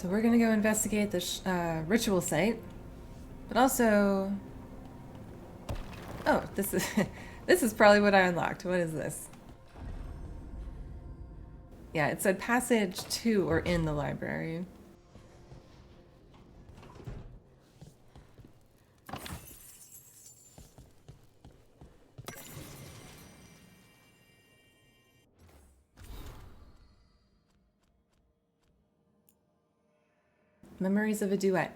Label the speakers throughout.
Speaker 1: So we're gonna go investigate the ritual site, but also, oh, this is this is probably what I unlocked. What is this? Yeah, it said passage to or in the library. Memories of a duet.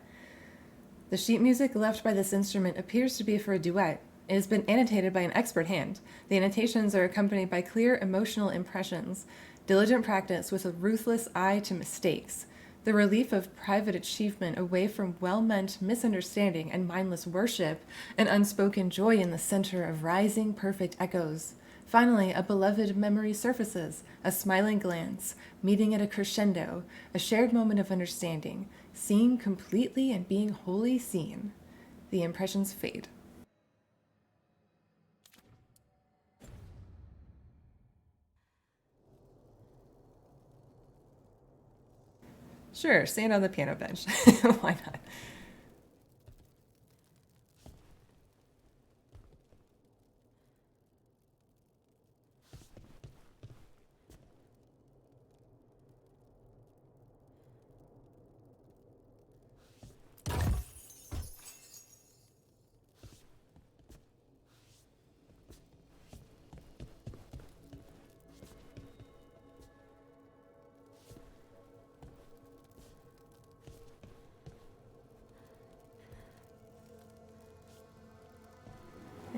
Speaker 1: The sheet music left by this instrument appears to be for a duet. It has been annotated by an expert hand. The annotations are accompanied by clear emotional impressions, diligent practice with a ruthless eye to mistakes, the relief of private achievement away from well-meant misunderstanding and mindless worship, an unspoken joy in the center of rising perfect echoes. Finally, a beloved memory surfaces, a smiling glance, meeting at a crescendo, a shared moment of understanding, seeing completely and being wholly seen. The impressions fade. Sure, stand on the piano bench. Why not?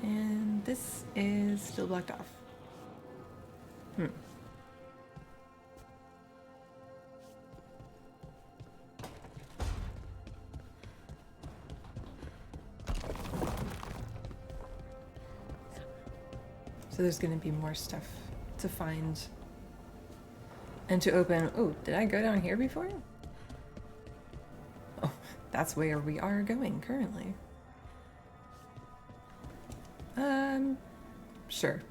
Speaker 1: And this is still blocked off. So there's going to be more stuff to find and to open. Oh, did I go down here before? Oh, that's where we are going currently. Sure.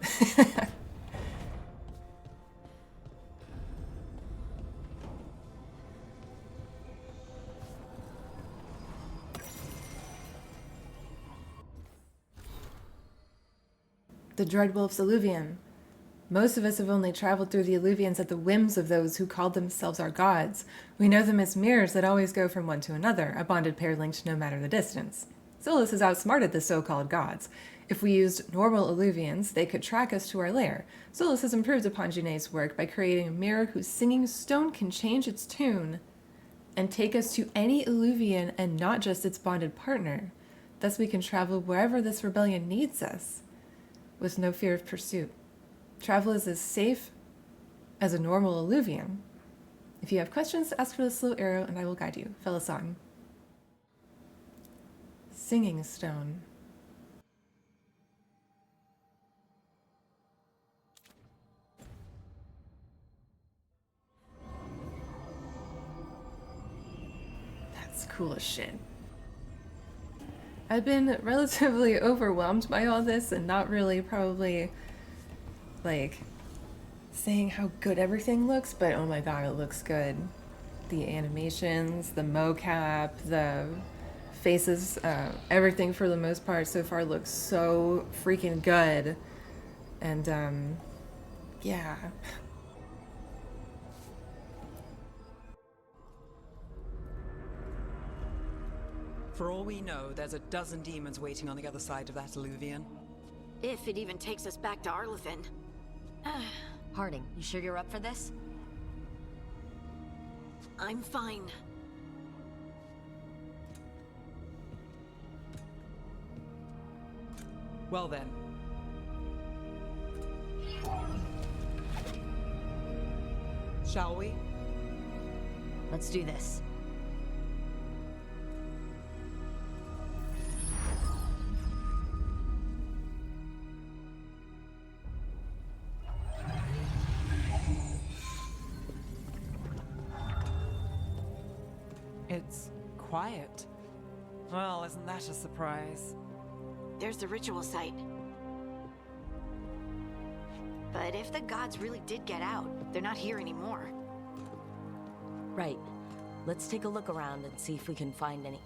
Speaker 1: The Dreadwolf's Alluvium. Most of us have only traveled through the Alluvians at the whims of those who called themselves our gods. We know them as mirrors that always go from one to another, a bonded pair linked no matter the distance. Solus has outsmarted the so-called gods. If we used normal Alluvians, they could track us to our lair. Solus has improved upon Janae's work by creating a mirror whose singing stone can change its tune and take us to any Alluvian and not just its bonded partner. Thus we can travel wherever this rebellion needs us, with no fear of pursuit. Travel is as safe as a normal Alluvian. If you have questions, ask for the slow arrow and I will guide you. Felisan. Singing stone. That's cool as shit. I've been relatively overwhelmed by all this and not really probably like saying how good everything looks, but oh my god, it looks good. The animations, the mocap, the faces, everything for the most part so far looks so freaking good. And yeah.
Speaker 2: For all we know, there's a dozen demons waiting on the other side of that alluvian.
Speaker 3: If it even takes us back to Arlithin.
Speaker 4: Harding, you sure you're up for this?
Speaker 3: I'm fine.
Speaker 2: Well then. Shall we?
Speaker 4: Let's do this.
Speaker 2: It's quiet. Well, isn't that a surprise?
Speaker 3: There's the ritual site. But if the gods really did get out, they're not here anymore.
Speaker 4: Right. Let's take a look around and see if we can find any...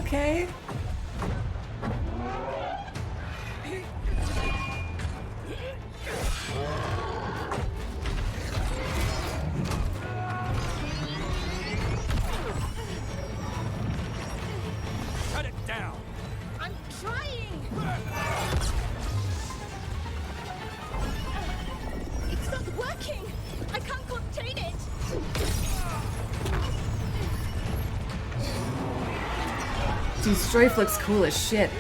Speaker 1: Okay.
Speaker 5: Shut it down!
Speaker 6: I'm trying! It's not working! I can't contain it!
Speaker 1: Dude, Strafe looks cool as shit.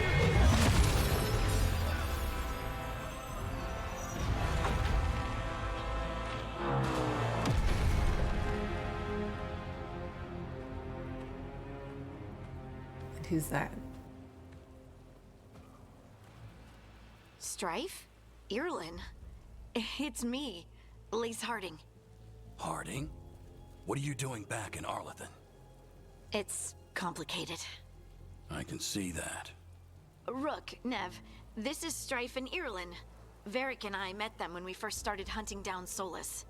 Speaker 1: And who's that?
Speaker 3: Strife? Irlin? It's me, Lace Harding.
Speaker 5: Harding? What are you doing back in Arlithen?
Speaker 3: It's complicated.
Speaker 5: I can see that.
Speaker 3: Rook, Nev, this is Strife and Irlin. Varric and I met them when we first started hunting down Solus.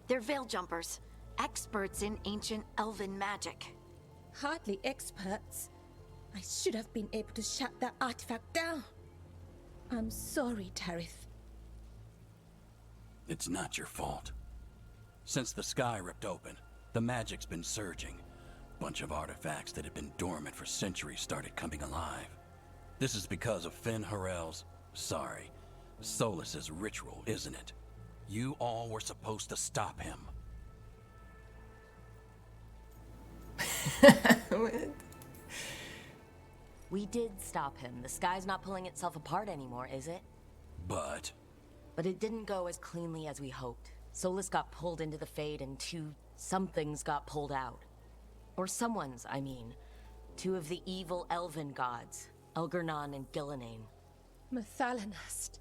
Speaker 3: They're veil jumpers, experts in ancient elven magic.
Speaker 6: Hardly experts. I should have been able to shut that artifact down. I'm sorry, Tarith.
Speaker 5: It's not your fault. Since the sky ripped open, the magic's been surging. Bunch of artifacts that had been dormant for centuries started coming alive. This is because of Finn Harel's... Solus's ritual, isn't it? You all were supposed to stop him.
Speaker 4: We did stop him. The sky's not pulling itself apart anymore, is it?
Speaker 5: But
Speaker 4: it didn't go as cleanly as we hoped. Solus got pulled into the Fade and two somethings got pulled out. Or someone's, I mean. Two of the evil elven gods, Elgernon and Gillenane.
Speaker 6: Mathalanast.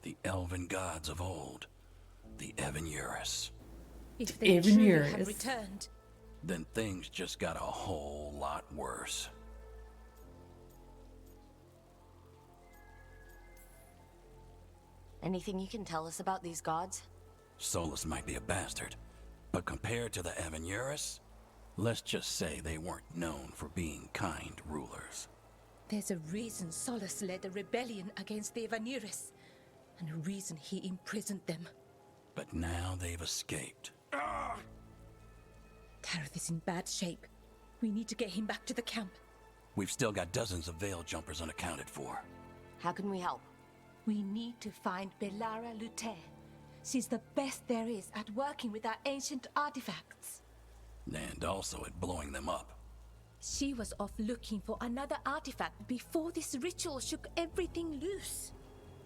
Speaker 5: the elven gods of old, the Evan-Urus.
Speaker 6: If they truly
Speaker 1: Evan-Urus.
Speaker 6: had returned,
Speaker 5: Then things just got a whole lot worse.
Speaker 4: Anything you can tell us about these gods?
Speaker 5: Solus might be a bastard, but compared to the Evan-Urus, let's just say they weren't known for being kind rulers.
Speaker 6: there's a reason Solus led a rebellion against the Evan-Urus, and a reason he imprisoned them.
Speaker 5: But now they've escaped.
Speaker 6: Tareth is in bad shape. We need to get him back to the camp.
Speaker 5: We've still got dozens of veil jumpers unaccounted for.
Speaker 4: How can we help?
Speaker 6: We need to find Belara Lute. She's the best there is at working with our ancient artifacts.
Speaker 5: And also at blowing them up.
Speaker 6: She was off looking for another artifact before this ritual shook everything loose.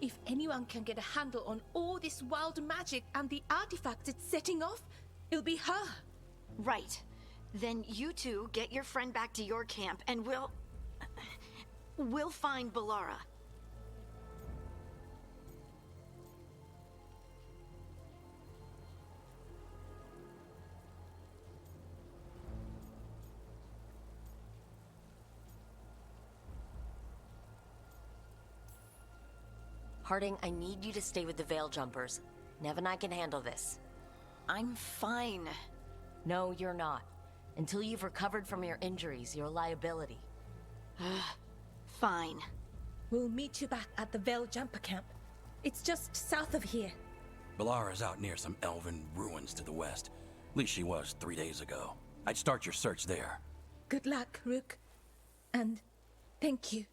Speaker 6: If anyone can get a handle on all this wild magic and the artifacts it's setting off, it'll be her.
Speaker 3: Right. Then you two get your friend back to your camp and we'll find Belara.
Speaker 4: Harding, I need you to stay with the Veil Jumpers. Nev and I can handle this.
Speaker 3: I'm fine.
Speaker 4: No, you're not. Until you've recovered from your injuries, you're a liability.
Speaker 3: Fine.
Speaker 6: We'll meet you back at the Veil Jumper camp. It's just south of here.
Speaker 5: Belara's out near some elven ruins to the west. At least she was 3 days ago. I'd start your search there.
Speaker 6: Good luck, Rook. And thank you.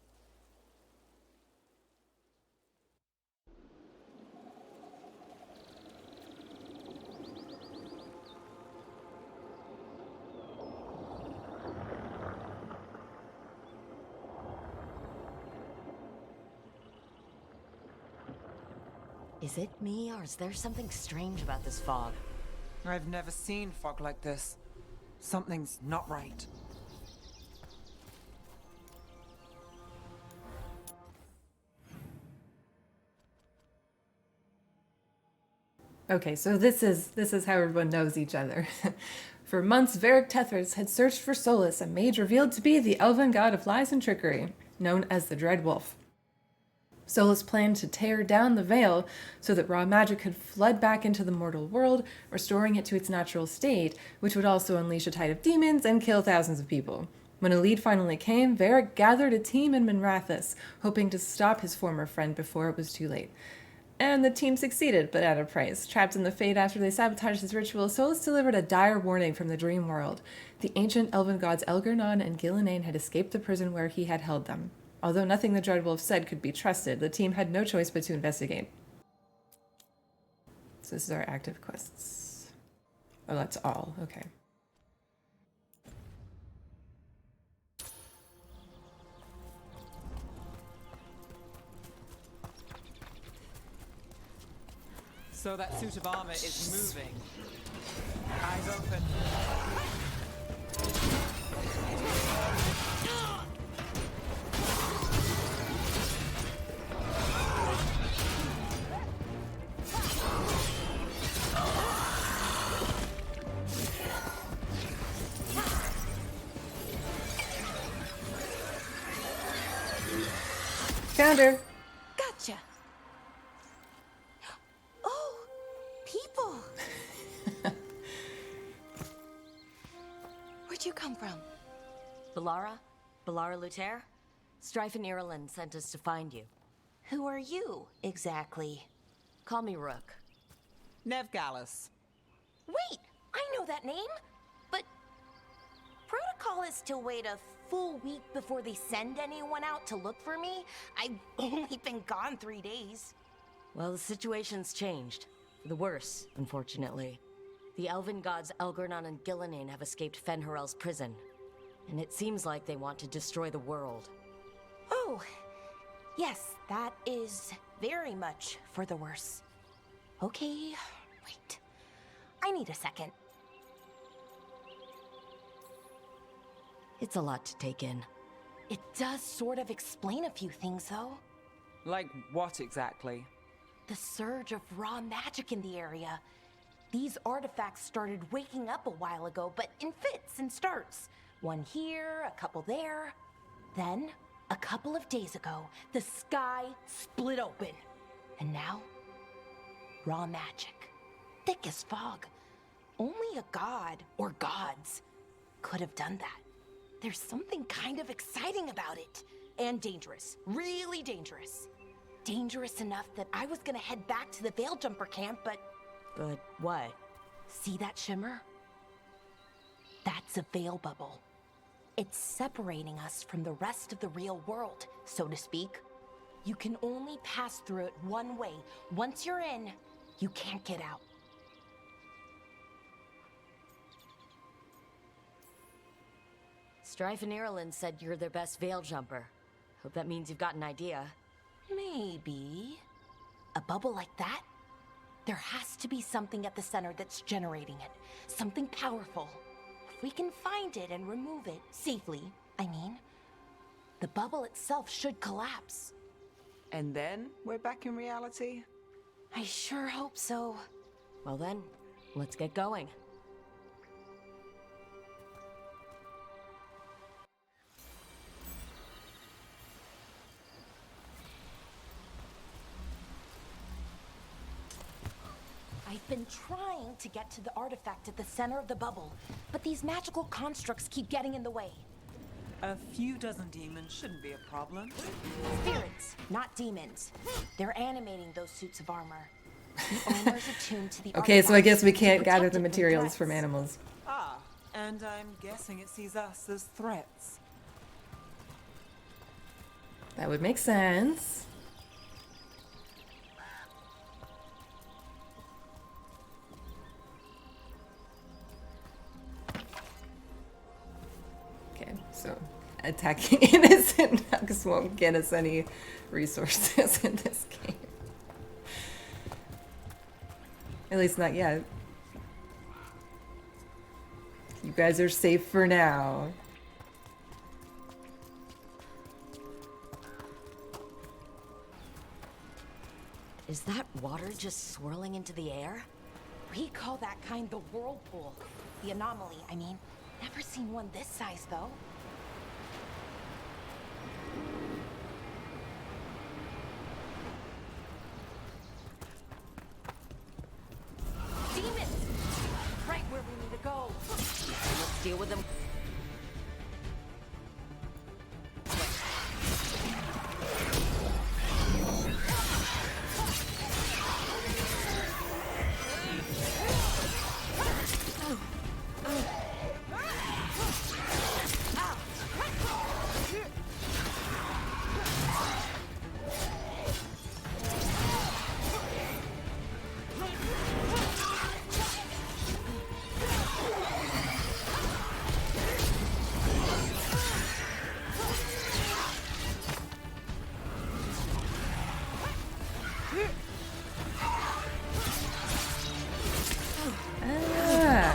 Speaker 4: Is it me, or is there something strange about this fog?
Speaker 2: I've never seen fog like this. Something's not right.
Speaker 1: Okay, so this is how everyone knows each other. For months, Varric Tethers had searched for Solus, a mage revealed to be the elven god of lies and trickery, known as the Dread Wolf. Solus planned to tear down the veil so that raw magic could flood back into the mortal world, restoring it to its natural state, which would also unleash a tide of demons and kill thousands of people. When a lead finally came, Varric gathered a team in Minrathous, hoping to stop his former friend before it was too late. And the team succeeded, but at a price. Trapped in the Fade after they sabotaged his ritual, Solus delivered a dire warning from the dream world. The ancient elven gods Elgar'nan and Gillenane had escaped the prison where he had held them. Although nothing the Dreadwolf said could be trusted, the team had no choice but to investigate. So this is our active quests. Oh, that's all. Okay.
Speaker 2: So that suit of armor is moving. Eyes open.
Speaker 1: Found her!
Speaker 6: Gotcha. Oh, people. Where'd you come from?
Speaker 4: Balara Luther? Strife and Ireland sent us to find you.
Speaker 6: Who are you, exactly?
Speaker 4: Call me Rook.
Speaker 2: Nev Gallus.
Speaker 6: Wait, I know that name. But protocol is to wait a full week before they send anyone out to look for me. I've only been gone 3 days.
Speaker 4: Well, the situation's changed. For the worse, unfortunately. The elven gods Elgar'nan and Gillenane have escaped Fen'Harel's prison. And it seems like they want to destroy the world.
Speaker 6: Oh, yes, that is very much for the worse. Okay, wait. I need a second.
Speaker 4: It's a lot to take in.
Speaker 6: It does sort of explain a few things, though.
Speaker 2: Like what exactly?
Speaker 6: The surge of raw magic in the area. These artifacts started waking up a while ago, but in fits and starts. One here, a couple there. Then, a couple of days ago, the sky split open. And now, raw magic. Thick as fog. Only a god, or gods, could have done that. There's something kind of exciting about it. And dangerous. Really dangerous. Dangerous enough that I was gonna head back to the Veilgjumper camp, but...
Speaker 4: But what?
Speaker 6: See that shimmer? That's a veil bubble. It's separating us from the rest of the real world, so to speak. You can only pass through it one way. Once you're in, you can't get out.
Speaker 4: Strife and Ireland said you're their best veil jumper. Hope that means you've got an idea.
Speaker 6: Maybe. A bubble like that? There has to be something at the center that's generating it. Something powerful. If we can find it and remove it, safely, I mean, the bubble itself should collapse.
Speaker 2: And then we're back in reality?
Speaker 6: I sure hope so.
Speaker 4: Well then, let's get going.
Speaker 6: I've been trying to get to the artifact at the center of the bubble, but these magical constructs keep getting in the way.
Speaker 2: A few dozen demons shouldn't be a problem.
Speaker 6: Spirits, not demons. They're animating those suits of armor. The owner's attuned to the
Speaker 1: Okay, so I guess we
Speaker 6: artifacts
Speaker 1: can't
Speaker 6: to
Speaker 1: gather
Speaker 6: protect
Speaker 1: the
Speaker 6: it from
Speaker 1: materials from
Speaker 6: threats.
Speaker 1: animals.
Speaker 2: Ah, and I'm guessing it sees us as threats.
Speaker 1: That would make sense. Okay, so attacking innocent nugs won't get us any resources in this game. At least not yet. You guys are safe for now.
Speaker 4: Is that water just swirling into the air?
Speaker 6: We call that kind the whirlpool. The anomaly, I mean. Never seen one this size, though.
Speaker 4: deal with them.
Speaker 1: Ah.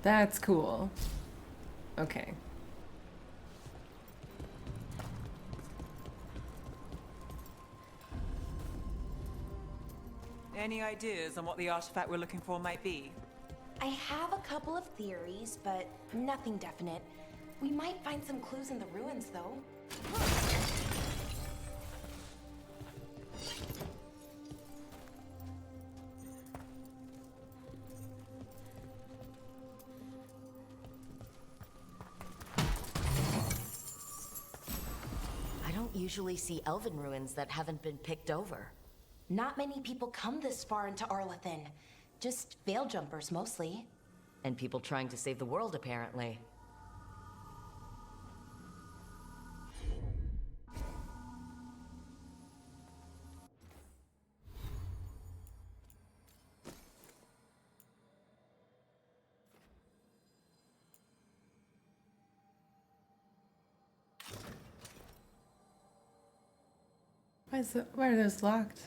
Speaker 1: That's cool. Okay.
Speaker 2: Any ideas on what the artifact we're looking for might be?
Speaker 7: I have a couple of theories, but nothing definite. We might find some clues in the ruins, though.
Speaker 4: I don't usually see elven ruins that haven't been picked over.
Speaker 7: Not many people come this far into Arlathan. Just veil jumpers, mostly.
Speaker 4: And people trying to save the world, apparently.
Speaker 1: Why are those locked?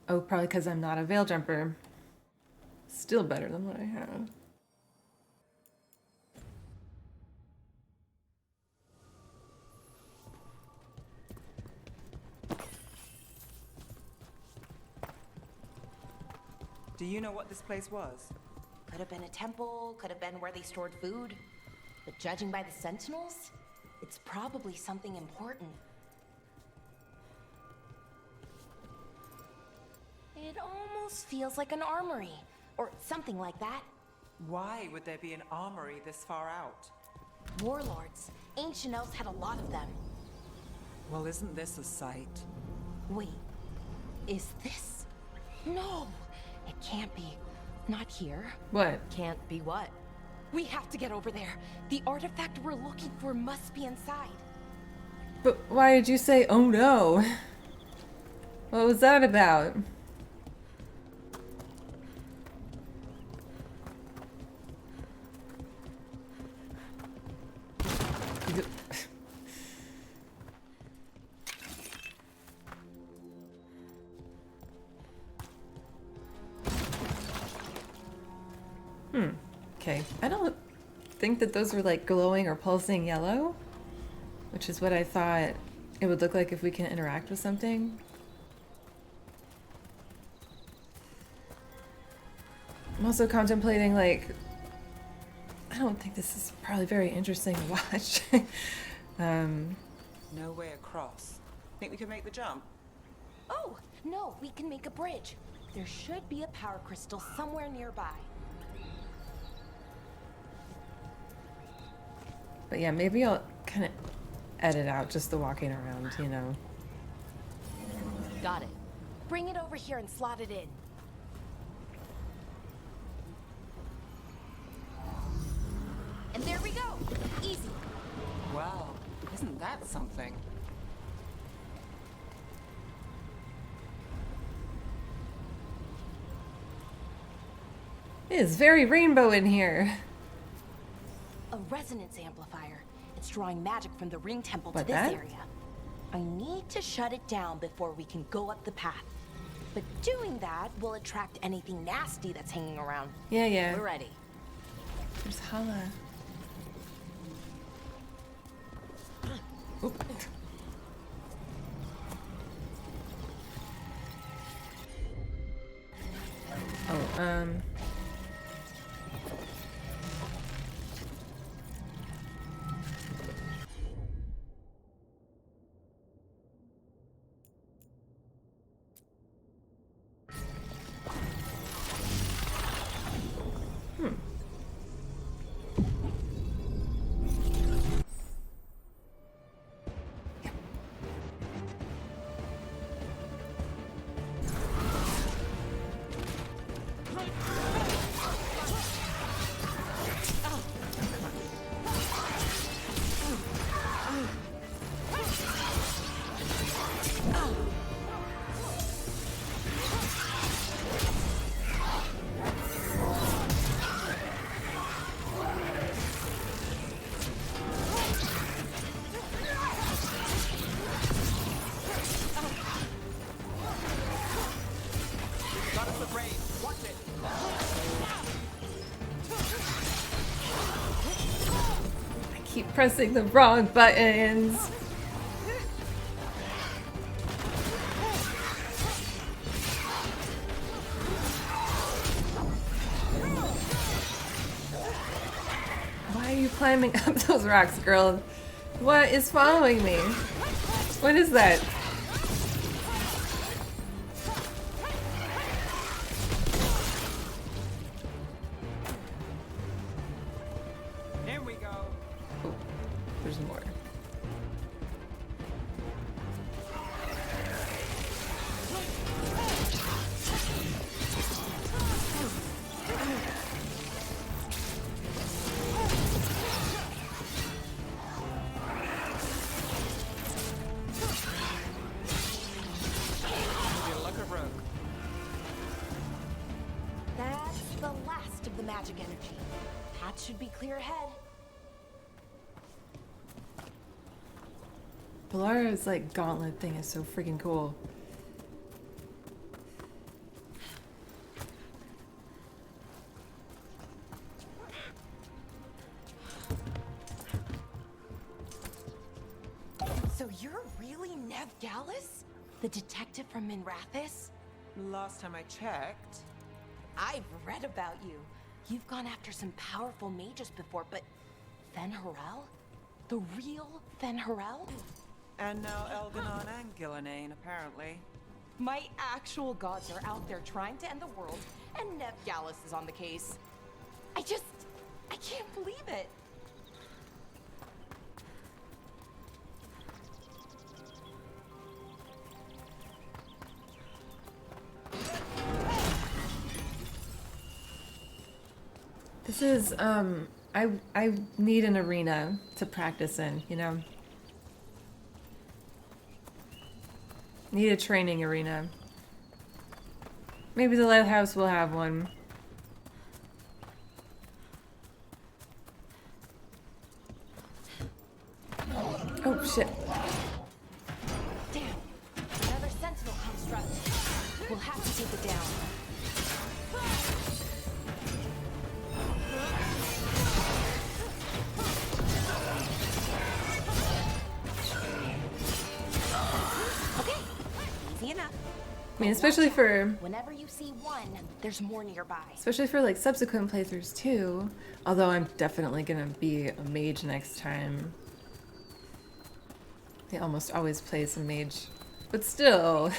Speaker 1: Oh, probably because I'm not a veil jumper. Still better than what I have.
Speaker 2: Do you know what this place was?
Speaker 7: Could have been a temple, could have been where they stored food. But judging by the sentinels, it's probably something important. It almost feels like an armory, or something like that.
Speaker 2: Why would there be an armory this far out?
Speaker 7: Warlords. Ancient elves had a lot of them.
Speaker 2: Well, isn't this a sight?
Speaker 7: Wait, is this? No, it can't be. Not here.
Speaker 1: What?
Speaker 4: Can't be what?
Speaker 7: We have to get over there. The artifact we're looking for must be inside.
Speaker 1: But why did you say, oh no? What was that about? Okay. I don't think that those were like glowing or pulsing yellow, which is what I thought it would look like if we can interact with something. I'm also contemplating, like, I don't think this is probably very interesting to watch.
Speaker 2: No way across. Think we could make the jump?
Speaker 7: Oh, no, we can make a bridge. There should be a power crystal somewhere nearby.
Speaker 1: But yeah, maybe I'll kind of edit out just the walking around, you know.
Speaker 4: Got it.
Speaker 7: Bring it over here and slot it in. And there we go. Easy.
Speaker 2: Wow, isn't that something?
Speaker 1: It is very rainbow in here.
Speaker 7: A resonance amplifier. It's drawing magic from the ring temple to
Speaker 1: What,
Speaker 7: this
Speaker 1: that?
Speaker 7: area. I need to shut it down before we can go up the path. But doing that will attract anything nasty that's hanging around.
Speaker 1: Yeah, yeah.
Speaker 4: We're ready.
Speaker 1: There's Hala. Oop. Oh,
Speaker 2: Got us the rain. Watch it.
Speaker 1: I keep pressing the wrong buttons. Why are you climbing up those rocks, girl? What is following me? What is that?
Speaker 2: Here we go.
Speaker 1: Oh, there's more.
Speaker 2: Feel like a rogue.
Speaker 7: That's the last of the magic energy. Path should be clear ahead.
Speaker 1: Polara's like gauntlet thing is so freaking cool.
Speaker 7: So you're really Nev Gallus? The detective from Minrathis?
Speaker 2: Last time I checked.
Speaker 7: I've read about you. You've gone after some powerful mages before, but Fen Harel? The real Fen Harel?
Speaker 2: And now Elganon and Gillenane, apparently.
Speaker 7: My actual gods are out there trying to end the world, and Nev Gallus is on the case. I can't believe it.
Speaker 1: This is I need an arena to practice in, you know. Need a training arena. Maybe the lighthouse will have one. Oh shit.
Speaker 7: Damn. Another sentinel construct. We'll have to take it down. Okay. Easy enough.
Speaker 1: I mean, especially for
Speaker 7: Whenever you see one, there's more nearby.
Speaker 1: like subsequent playthroughs too. Although I'm definitely gonna be a mage next time. They almost always play some mage, but still.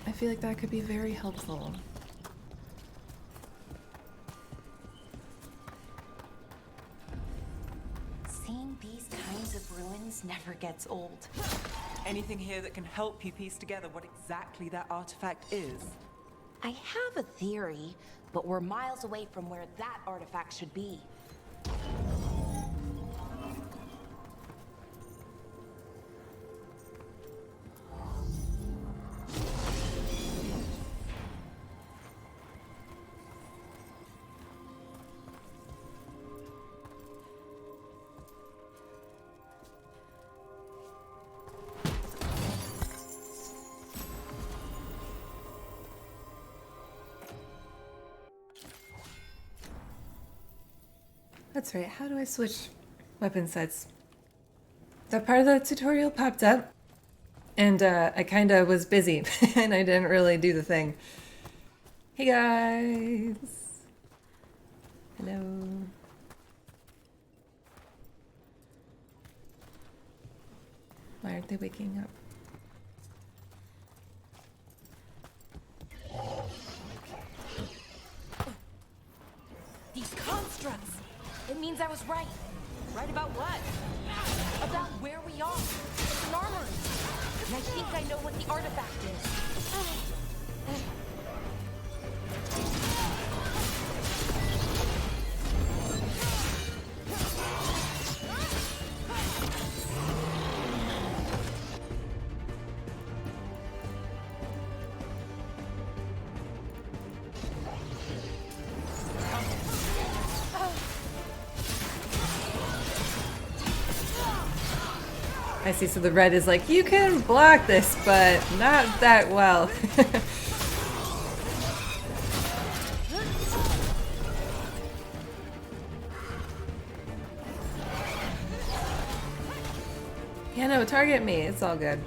Speaker 1: I feel like that could be very helpful.
Speaker 7: Seeing these kinds of ruins never gets old.
Speaker 2: Anything here that can help you piece together what exactly that artifact is?
Speaker 7: I have a theory, but we're miles away from where that artifact should be.
Speaker 1: that's right. How do I switch weapon sets? That part of the tutorial popped up, and I kind of was busy, and I didn't really do the thing. Hey guys! Hello. Why aren't they waking up?
Speaker 7: These constructs! It means I was right.
Speaker 4: Right about what?
Speaker 7: About where we are. It's an armory. And I think I know what the artifact is.
Speaker 1: I see, so the red is like, you can block this, but not that well. Yeah, no, target me. It's all good.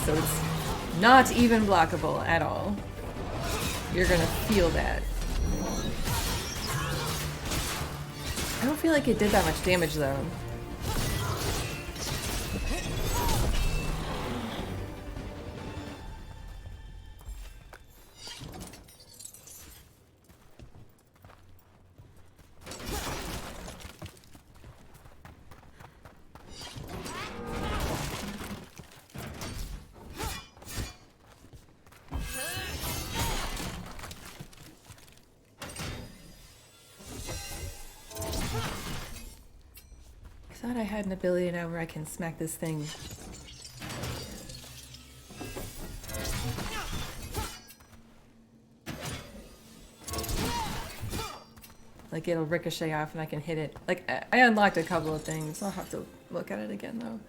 Speaker 1: So it's not even blockable at all. You're gonna feel that. I don't feel like it did that much damage though. I thought I had an ability now where I can smack this thing. Like it'll ricochet off and I can hit it. Like I unlocked a couple of things. I'll have to look at it again though.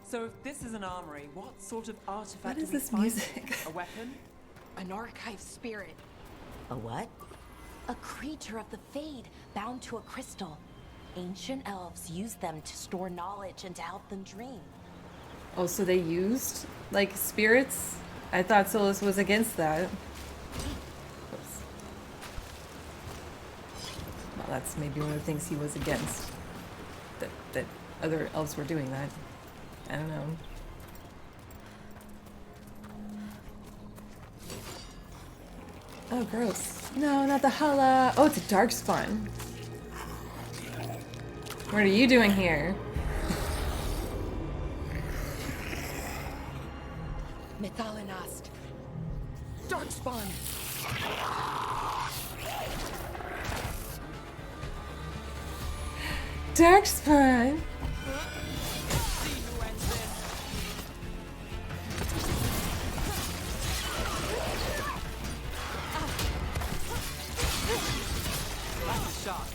Speaker 2: So if this is an armory, what sort of artifact
Speaker 1: What is
Speaker 2: do we
Speaker 1: this
Speaker 2: find?
Speaker 1: music?
Speaker 2: A weapon?
Speaker 7: An archive spirit.
Speaker 4: A what?
Speaker 7: A creature of the Fade, bound to a crystal. Ancient elves used them to store knowledge and to help them dream.
Speaker 1: Oh, so they used like spirits? I thought Solus was against that. Oops. Well, that's maybe one of the things he was against. That other elves were doing that. I don't know. Oh, gross. No, not the Hala. Oh, it's a dark spawn. What are you doing here?
Speaker 7: Methalinast. Darkspawn.
Speaker 1: Dark spawn.
Speaker 2: Shot.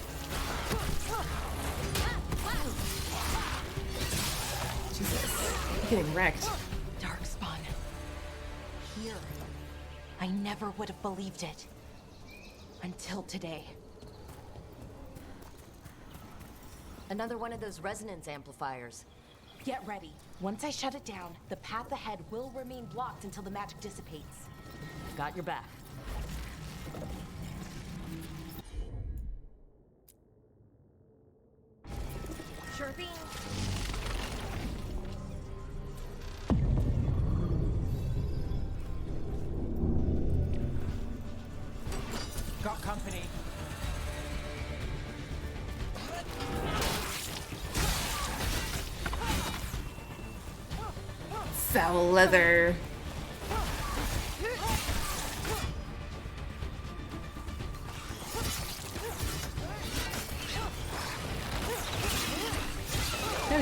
Speaker 1: Jesus, I'm getting wrecked.
Speaker 7: Darkspawn. Here. I never would have believed it. Until today.
Speaker 4: Another one of those resonance amplifiers.
Speaker 7: Get ready. Once I shut it down, the path ahead will remain blocked until the magic dissipates.
Speaker 4: Got your back.
Speaker 7: Sure thing.
Speaker 2: Got company.
Speaker 1: Foul leather.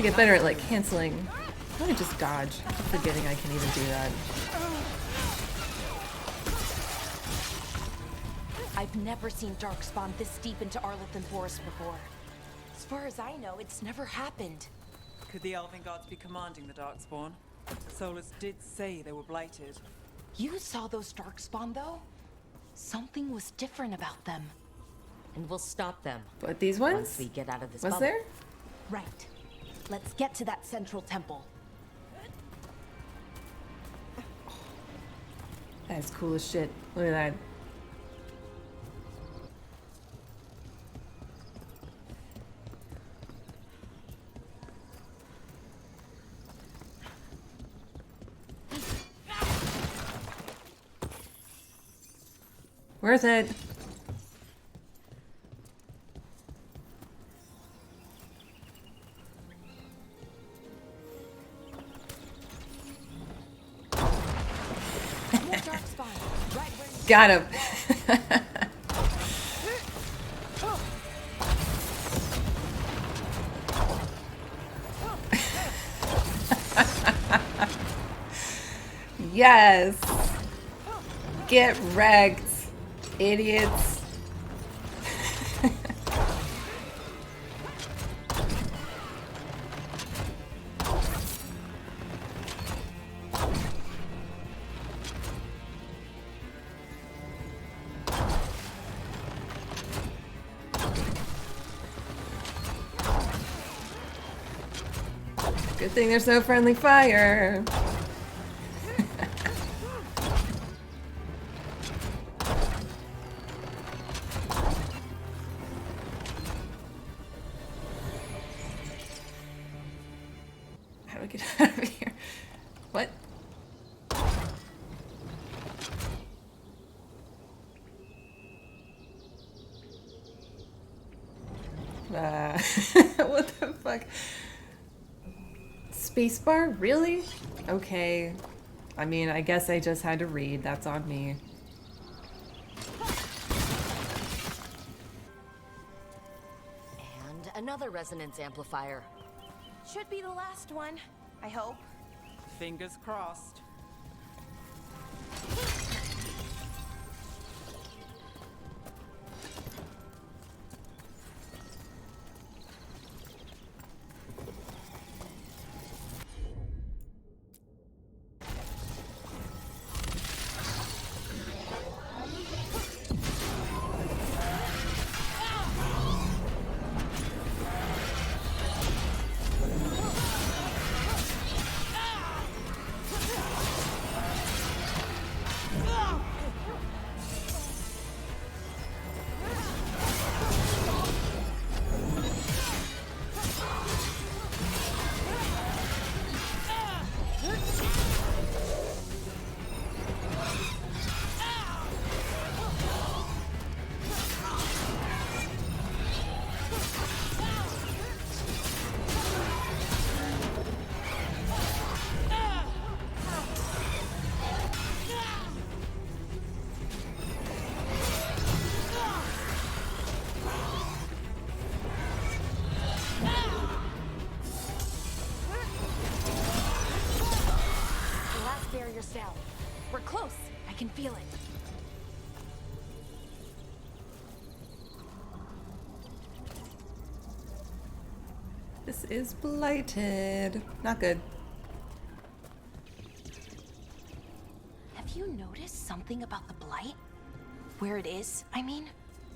Speaker 1: gotta get better at like canceling. Let me just dodge. I keep forgetting I can even do that.
Speaker 7: I've never seen Darkspawn this deep into Arlothan Forest before. As far as I know, it's never happened.
Speaker 2: Could the Elven Guards be commanding the Darkspawn? Solus did say they were blighted.
Speaker 7: You saw those Darkspawn, though? Something was different about them.
Speaker 4: And we'll stop them.
Speaker 1: But these
Speaker 4: Once
Speaker 1: ones?
Speaker 4: we get out of this
Speaker 1: Was
Speaker 4: bubble.
Speaker 1: there?
Speaker 7: Right. Let's get to that central temple.
Speaker 1: That's cool as shit. Look at that. Worth it.
Speaker 7: More Darkspawn. Right where you...
Speaker 1: Got him. Yes. Get wrecked, idiots. Good thing there's no friendly fire. How do I get out of here? What? What the fuck? Spacebar? Really? Okay. I mean, I guess I just had to read. That's on me.
Speaker 4: And another resonance amplifier.
Speaker 7: Should be the last one, I hope.
Speaker 2: Fingers crossed.
Speaker 7: The last barrier's down. We're close. I can feel it.
Speaker 1: This is blighted. Not good.
Speaker 7: Have you noticed something about the blight? Where it is, I mean?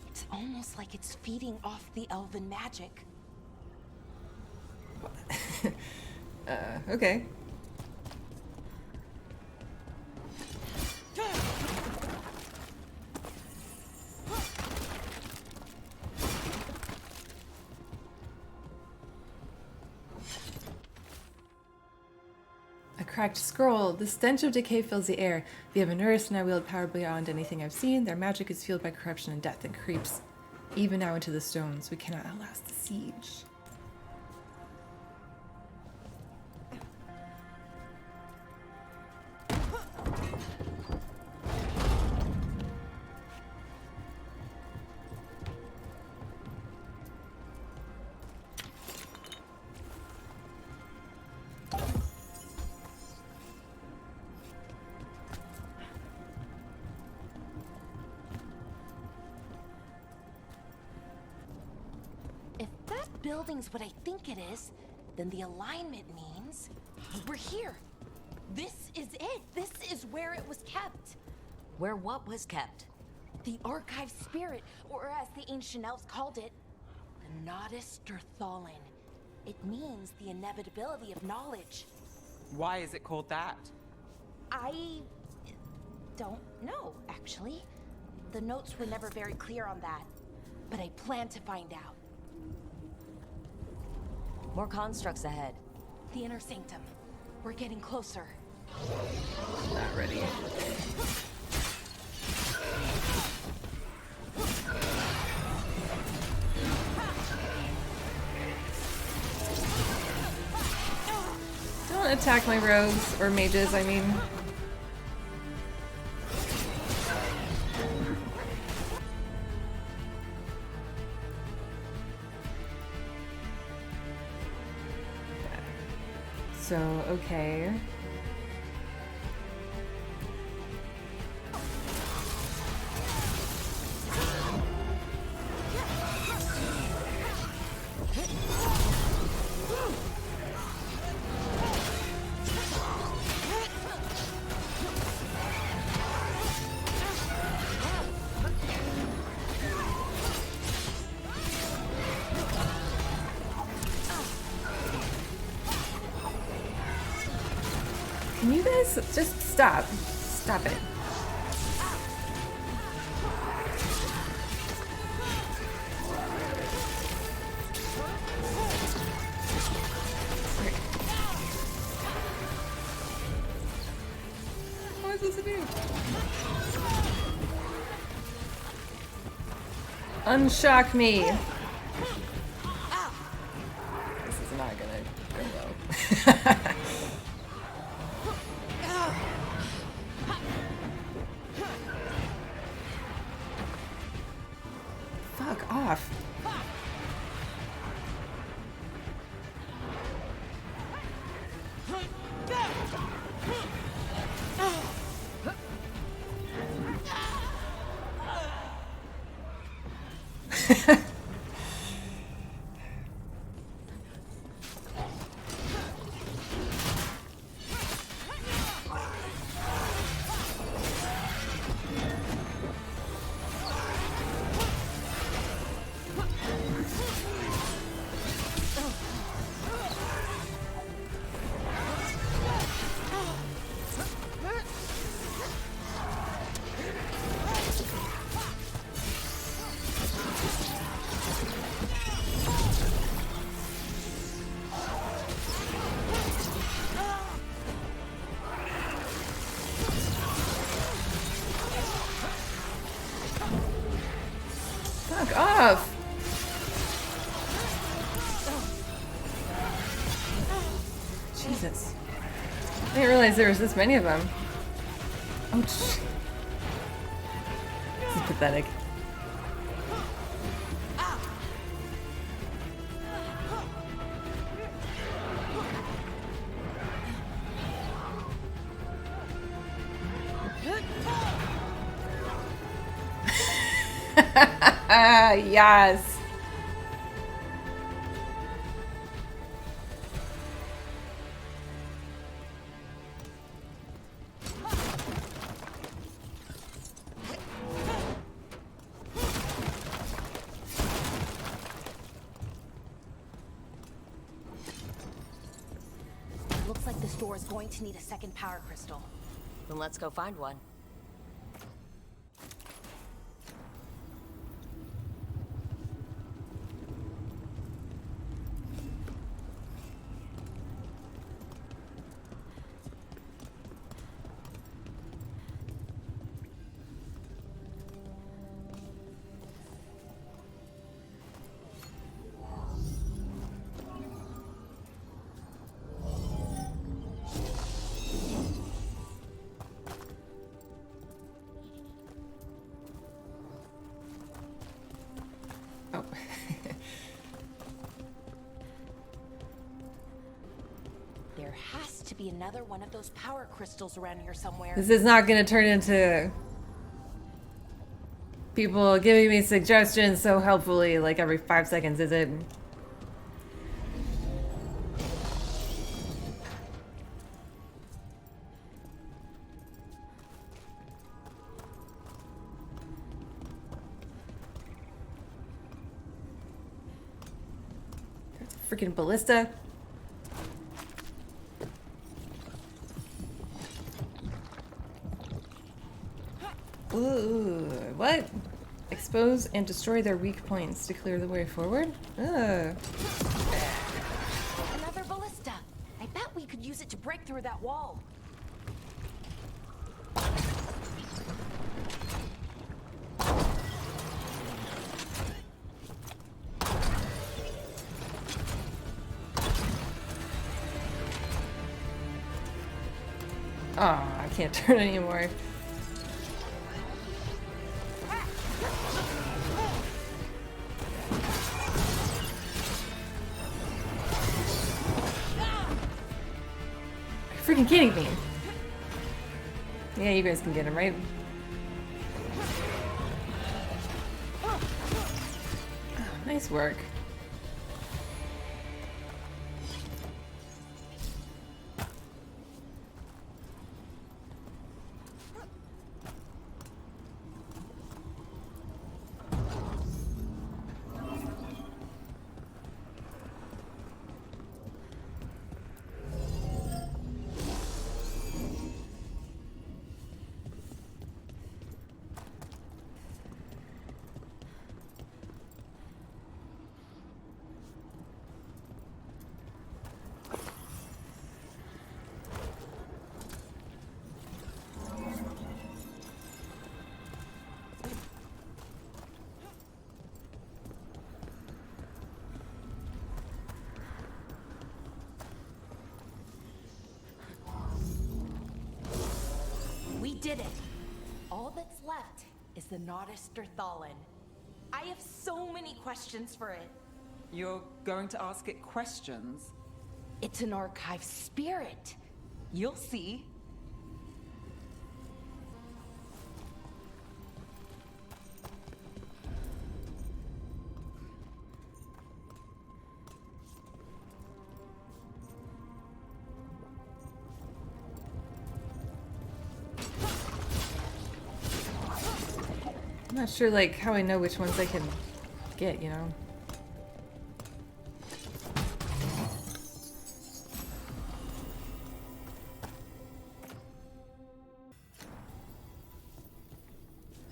Speaker 7: It's almost like it's feeding off the elven magic.
Speaker 1: Okay. A cracked scroll. The stench of decay fills the air. The Evanurus now wield power beyond anything I've seen. Their magic is fueled by corruption and death and creeps even now into the stones. We cannot outlast the siege.
Speaker 7: building's what I think it is, then the alignment means we're here. This is it. This is where it was kept.
Speaker 4: Where what was kept?
Speaker 7: The archive spirit, or as the ancient elves called it, the Nodus Derthalin. It means the inevitability of knowledge.
Speaker 2: Why is it called that?
Speaker 7: I don't know, actually. The notes were never very clear on that, but I plan to find out.
Speaker 4: More constructs ahead.
Speaker 7: The inner sanctum. We're getting closer.
Speaker 1: Not ready. Don't attack my rogues, or mages, I mean. So, okay. Can you guys just stop? Stop it. What was this to do? Unshock me. This is not gonna go well. Fuck off. Fuck off! Jesus. I didn't realize there was this many of them. Oh, this is pathetic. Yes.
Speaker 7: Looks like this door is going to need a second power crystal.
Speaker 4: Then let's go find one.
Speaker 1: Oh.
Speaker 7: There has to be another one of those power crystals around here somewhere.
Speaker 1: This is not going to turn into people giving me suggestions so helpfully like every 5 seconds, is it? freaking ballista. Ooh, what? Expose and destroy their weak points to clear the way forward? Ugh.
Speaker 4: Another ballista. I bet we could use it to break through that wall.
Speaker 1: Oh, I can't turn anymore. Are you freaking kidding me? Yeah, you guys can get him, right? Oh, nice work.
Speaker 4: We did it. All that's left is the Naughtister Thallen. I have so many questions for it.
Speaker 2: You're going to ask it questions?
Speaker 4: It's an archive spirit.
Speaker 2: You'll see.
Speaker 1: I'm not sure, like, how I know which ones I can get, you know?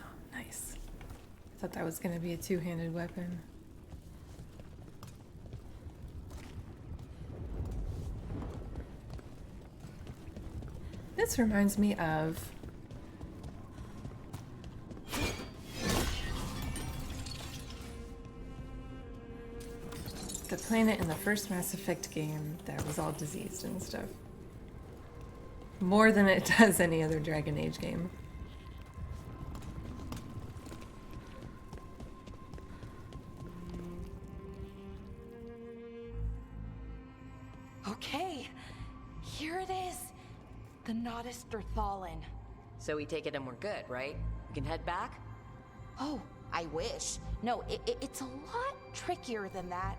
Speaker 1: Oh, nice. I thought that was gonna be a two-handed weapon. This reminds me of the planet in the first Mass Effect game that was all diseased and stuff. More than it does any other Dragon Age game.
Speaker 4: Okay, here it is. The Naughtister Thallen. So we take it and we're good, right? We can head back?
Speaker 7: Oh, I wish. No, it's a lot trickier than that.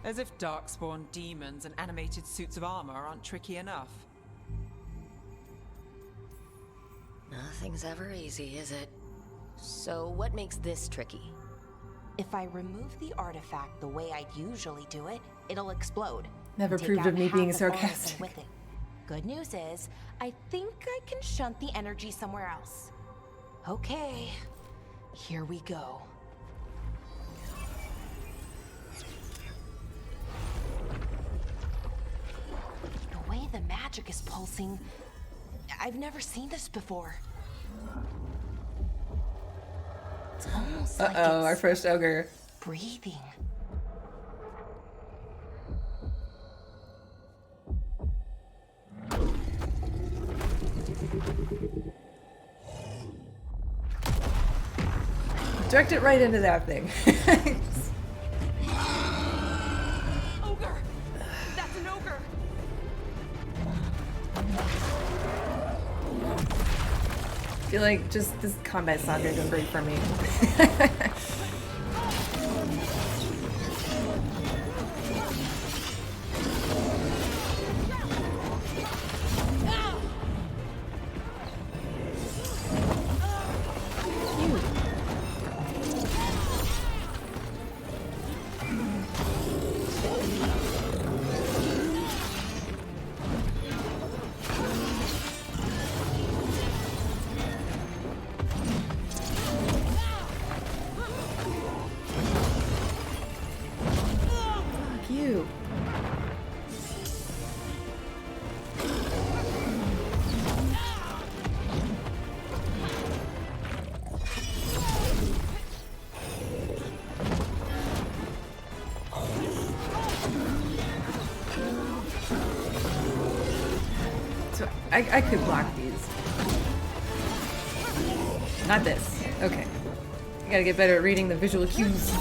Speaker 2: As if Darkspawn demons and animated suits of armor aren't tricky enough.
Speaker 4: Nothing's ever easy, is it? So what makes this tricky?
Speaker 7: If I remove the artifact the way I'd usually do it, it'll explode.
Speaker 1: Never
Speaker 7: Take
Speaker 1: proved
Speaker 7: out
Speaker 1: of me
Speaker 7: half
Speaker 1: being
Speaker 7: of Arlington
Speaker 1: sarcastic.
Speaker 7: with it. Good news is, I think I can shunt the energy somewhere else. Okay, here we go. The way the magic is pulsing, I've never seen this before. It's almost like
Speaker 1: Uh-oh, our
Speaker 7: it's
Speaker 1: first ogre.
Speaker 7: breathing.
Speaker 1: Direct it right into that thing.
Speaker 4: Ogre! That's an ogre!
Speaker 1: I feel like just this combat's not gonna go great for me. So I could block these. Not this. Okay. I gotta get better at reading the visual cues.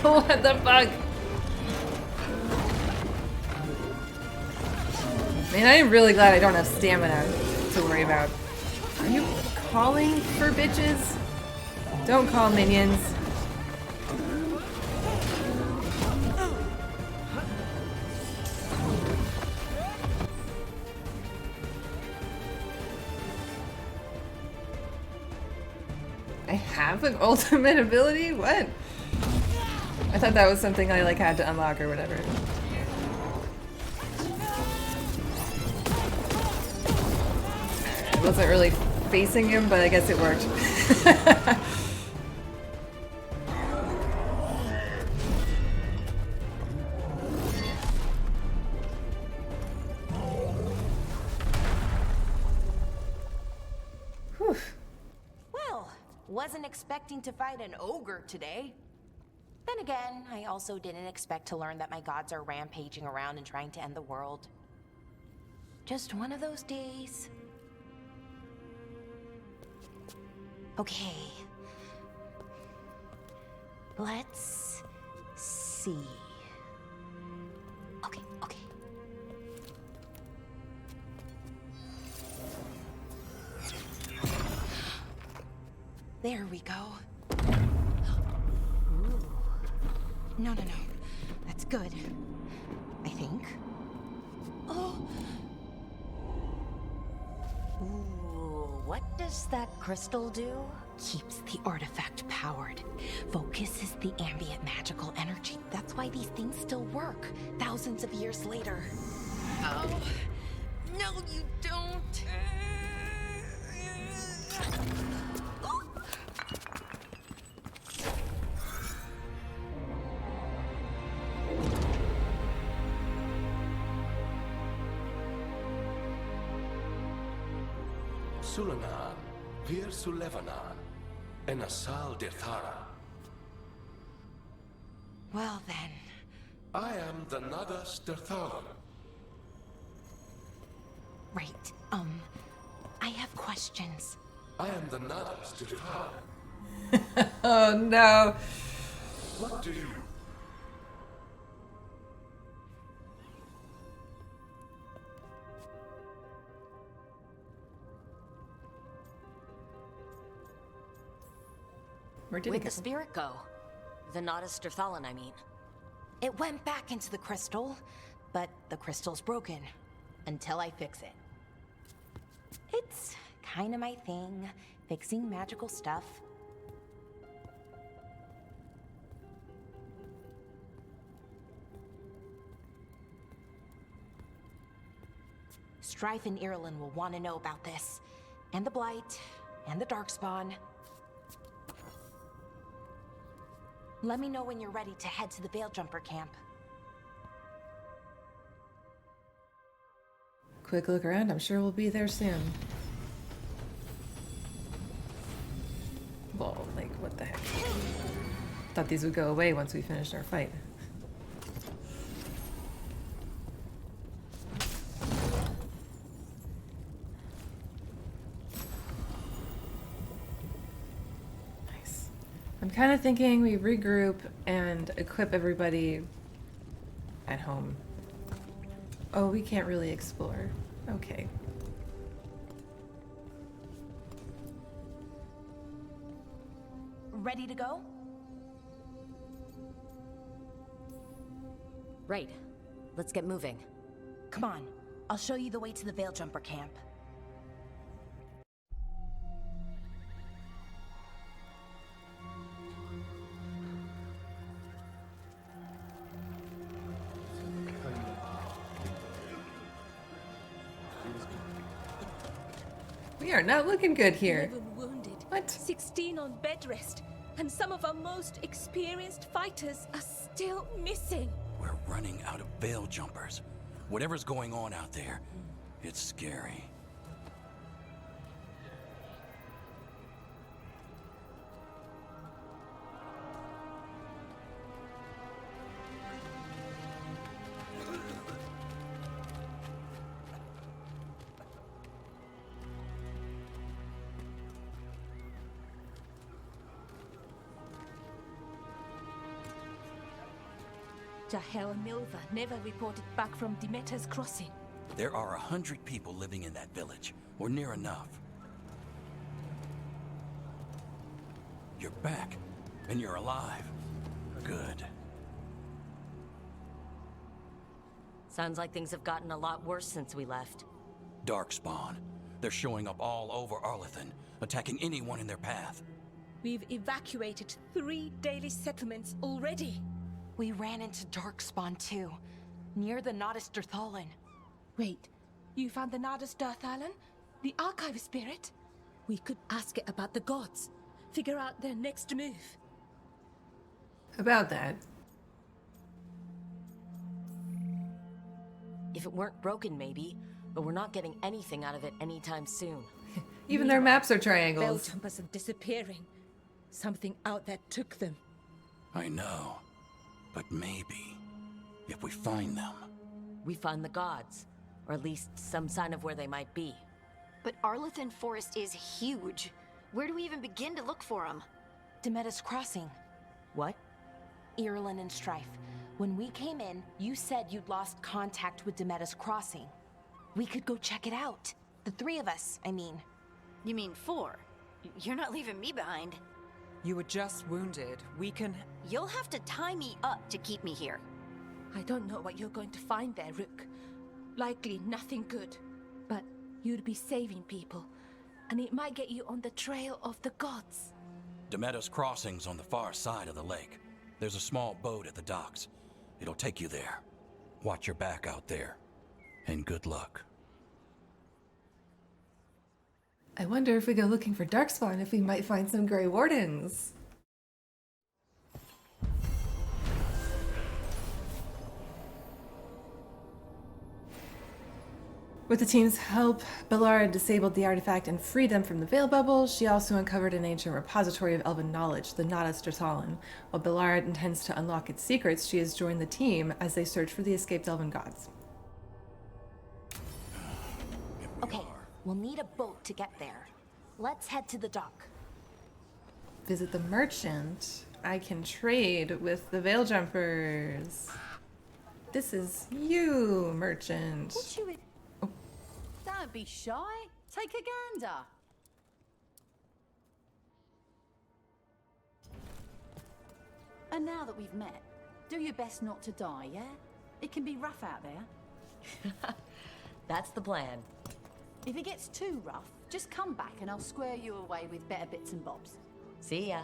Speaker 1: What the fuck? Man, I am really glad I don't have stamina to worry about. Are you calling for bitches? Don't call minions. I have an ultimate ability? What? I thought that was something I like had to unlock or whatever. I wasn't really facing him, but I guess it worked. Whew.
Speaker 7: Well, wasn't expecting to fight an ogre today. Then again, I also didn't expect to learn that my gods are rampaging around and trying to end the world. Just one of those days. Okay. Let's see. Okay. There we go. No. That's good. I think. Oh.
Speaker 4: Ooh, what does that crystal do?
Speaker 7: Keeps the artifact powered. Focuses the ambient magical energy. That's why these things still work, thousands of years later. Oh. No, you don't.
Speaker 8: Sulanan, Vir Sulevanan, and Asal Dethara.
Speaker 7: Well then.
Speaker 8: I am the Nagas Derthalan.
Speaker 7: Right. I have questions.
Speaker 8: I am the Nagas Derthalan.
Speaker 1: Oh no.
Speaker 8: What do you?
Speaker 1: Where did
Speaker 4: Where'd
Speaker 1: it
Speaker 4: the
Speaker 1: go?
Speaker 4: spirit go? The Nadas Derthalan, I mean.
Speaker 7: It went back into the crystal, but the crystal's broken. Until I fix it. It's kinda my thing, fixing magical stuff. Strife and Irulan will want to know about this. And the Blight, and the Darkspawn. Let me know when you're ready to head to the Veilgjumper camp.
Speaker 1: Quick look around. I'm sure we'll be there soon. Well, like, what the heck? Thought these would go away once we finished our fight. Nice. I'm kind of thinking we regroup and equip everybody at home. Oh, we can't really explore. Okay.
Speaker 7: Ready to go?
Speaker 4: Right. Let's get moving.
Speaker 7: Come on. I'll show you the way to the Veilgjumper camp.
Speaker 1: We are not looking good here.
Speaker 6: 11 wounded.
Speaker 1: What?
Speaker 6: 16 on bed rest. And some of our most experienced fighters are still missing.
Speaker 5: We're running out of veil jumpers. Whatever's going on out there, it's scary.
Speaker 6: Jahel and Milva never reported back from Demeter's crossing.
Speaker 5: There are 100 people living in that village, or near enough. You're back, and you're alive. Good.
Speaker 4: Sounds like things have gotten a lot worse since we left.
Speaker 5: Darkspawn. They're showing up all over Arlethan, attacking anyone in their path.
Speaker 6: We've evacuated 3 daily settlements already.
Speaker 7: We ran into Darkspawn too, near the Nodus Dirthalin.
Speaker 6: Wait, you found the Nardus Dirthalin? The archive spirit? We could ask it about the gods. Figure out their next move.
Speaker 1: About that.
Speaker 4: If it weren't broken, maybe. But we're not getting anything out of it anytime soon.
Speaker 1: Even their maps are
Speaker 6: Bell
Speaker 1: triangles.
Speaker 6: jumpers are disappearing. Something out there took them.
Speaker 5: I know. But maybe, if we find them...
Speaker 4: We find the gods. Or at least some sign of where they might be.
Speaker 3: But Arlethan Forest is huge. Where do we even begin to look for them?
Speaker 7: Demeter's Crossing.
Speaker 4: What?
Speaker 7: Irulan and Strife. When we came in, you said you'd lost contact with Demeter's Crossing. We could go check it out. The 3 of us, I mean.
Speaker 3: You mean 4? You're not leaving me behind.
Speaker 2: You were just wounded. We can...
Speaker 3: You'll have to tie me up to keep me here.
Speaker 6: I don't know what you're going to find there, Rook. Likely nothing good. But you'd be saving people. And it might get you on the trail of the gods.
Speaker 5: Demeter's Crossing's on the far side of the lake. There's a small boat at the docks. It'll take you there. Watch your back out there. And good luck.
Speaker 1: I wonder if we go looking for Darkspawn, if we might find some Grey Wardens. With the team's help, Veilguard disabled the artifact and freed them from the Veil Bubble. She also uncovered an ancient repository of elven knowledge, the Nodus Dirthalin. While Veilguard intends to unlock its secrets, she has joined the team as they search for the escaped elven gods.
Speaker 7: Okay, we'll need a boat to get there. Let's head to the dock.
Speaker 1: Visit the merchant. I can trade with the Veil Jumpers. This is you, merchant.
Speaker 9: What you... Don't be shy. Take a gander. And now that we've met, do your best not to die, yeah? It can be rough out there.
Speaker 4: That's the plan.
Speaker 9: If it gets too rough, just come back and I'll square you away with better bits and bobs.
Speaker 4: See ya.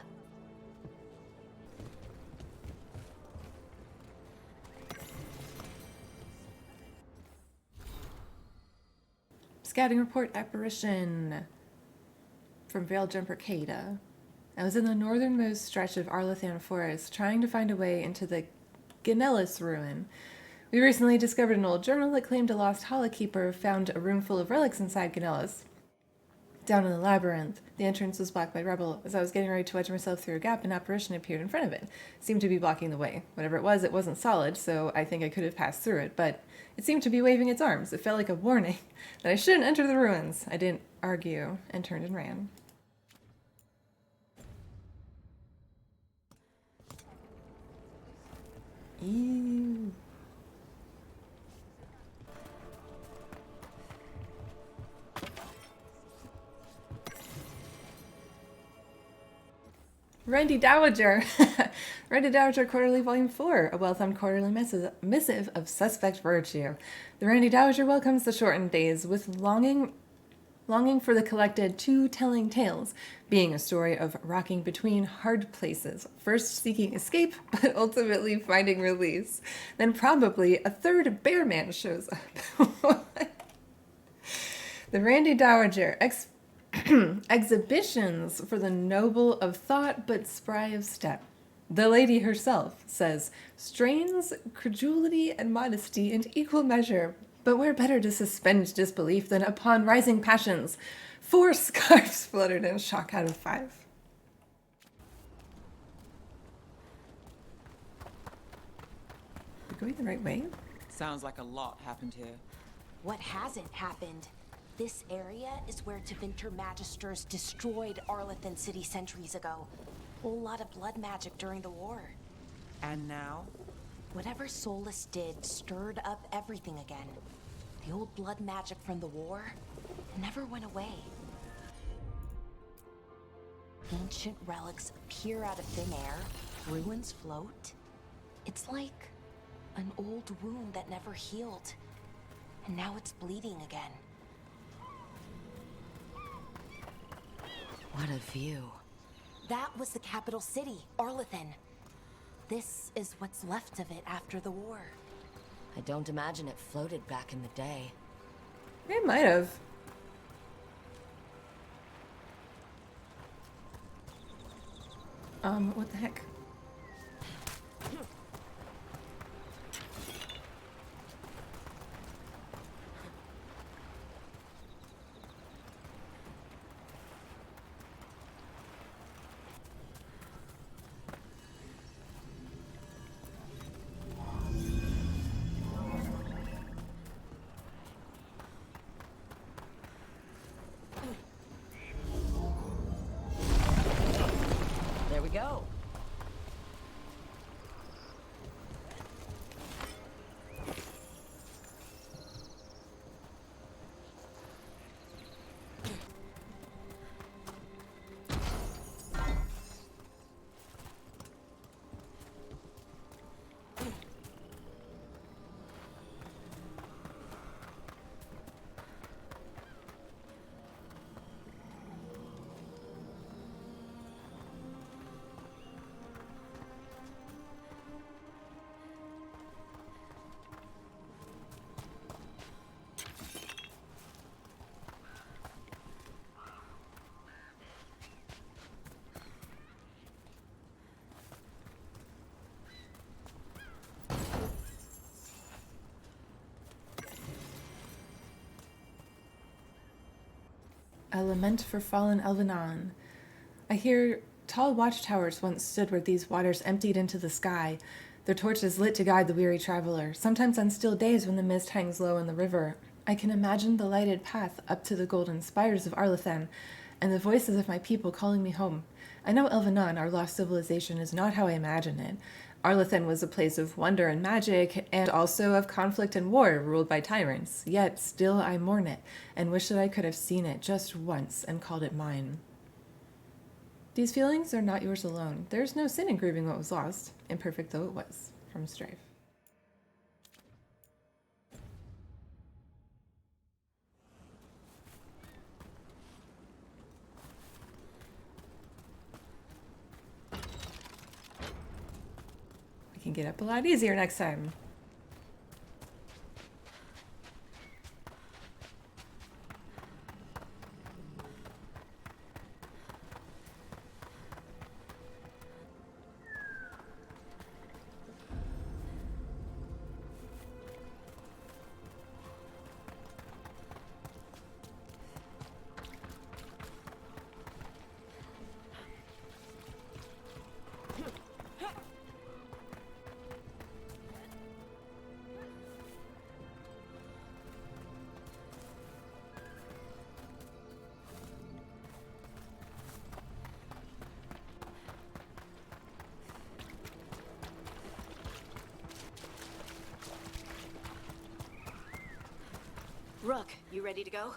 Speaker 1: Scouting report apparition from Veil Jumper Kada. I was in the northernmost stretch of Arlethan Forest, trying to find a way into the Ganellis ruin. We recently discovered an old journal that claimed a lost Holokeeper found a room full of relics inside Ganellis. Down in the labyrinth, the entrance was blocked by rubble. As I was getting ready to wedge myself through a gap, an apparition appeared in front of it. It seemed to be blocking the way. Whatever it wasn't solid, so I think I could have passed through it, but it seemed to be waving its arms. It felt like a warning that I shouldn't enter the ruins. I didn't argue and turned and ran. Ew. Randy Dowager. Randy Dowager Quarterly Volume 4, a well-thumbed quarterly missive of suspect virtue. The Randy Dowager welcomes the shortened days with longing for the collected two telling tales, being a story of rocking between hard places, first seeking escape, but ultimately finding release. Then probably a third bear man shows up. The Randy Dowager exhibitions for the noble of thought but spry of step. The lady herself says, strains credulity and modesty in equal measure, but where better to suspend disbelief than upon rising passions? 4 scarves fluttered in shock out of 5. We're going the right way?
Speaker 2: Sounds like a lot happened here.
Speaker 7: What hasn't happened? This area is where Tevinter Magisters destroyed Arlethan City centuries ago. Whole lot of blood magic during the war.
Speaker 2: And now?
Speaker 7: Whatever Solus did stirred up everything again. The old blood magic from the war never went away. Ancient relics appear out of thin air, ruins float. It's like an old wound that never healed, and now it's bleeding again.
Speaker 4: What a view.
Speaker 7: That was the capital city, Arlethan. This is what's left of it after the war.
Speaker 4: I don't imagine it floated back in the day.
Speaker 1: It might have. What the heck?
Speaker 4: There we go.
Speaker 1: A lament for fallen Elvenon. I hear tall watchtowers once stood where these waters emptied into the sky, their torches lit to guide the weary traveler, sometimes on still days when the mist hangs low in the river. I can imagine the lighted path up to the golden spires of Arlethan, and the voices of my people calling me home. I know Elvenon, our lost civilization, is not how I imagine it. Arlethan was a place of wonder and magic, and also of conflict and war, ruled by tyrants. Yet still I mourn it, and wish that I could have seen it just once and called it mine. These feelings are not yours alone. There is no sin in grieving what was lost, imperfect though it was, from Strife. We can get up a lot easier next time.
Speaker 3: Rook, you ready to go?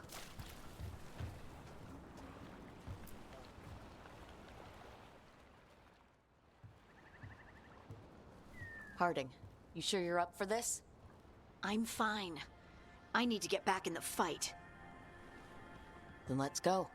Speaker 4: Harding, you sure you're up for this?
Speaker 3: I'm fine. I need to get back in the fight.
Speaker 4: Then let's go.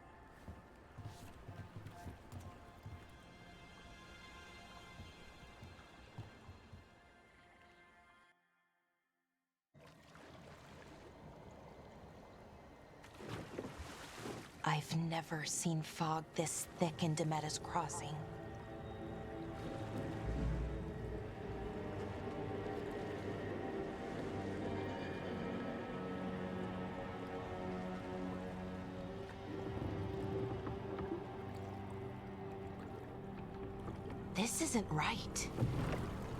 Speaker 7: I've never seen fog this thick in Demeta's Crossing. This isn't right.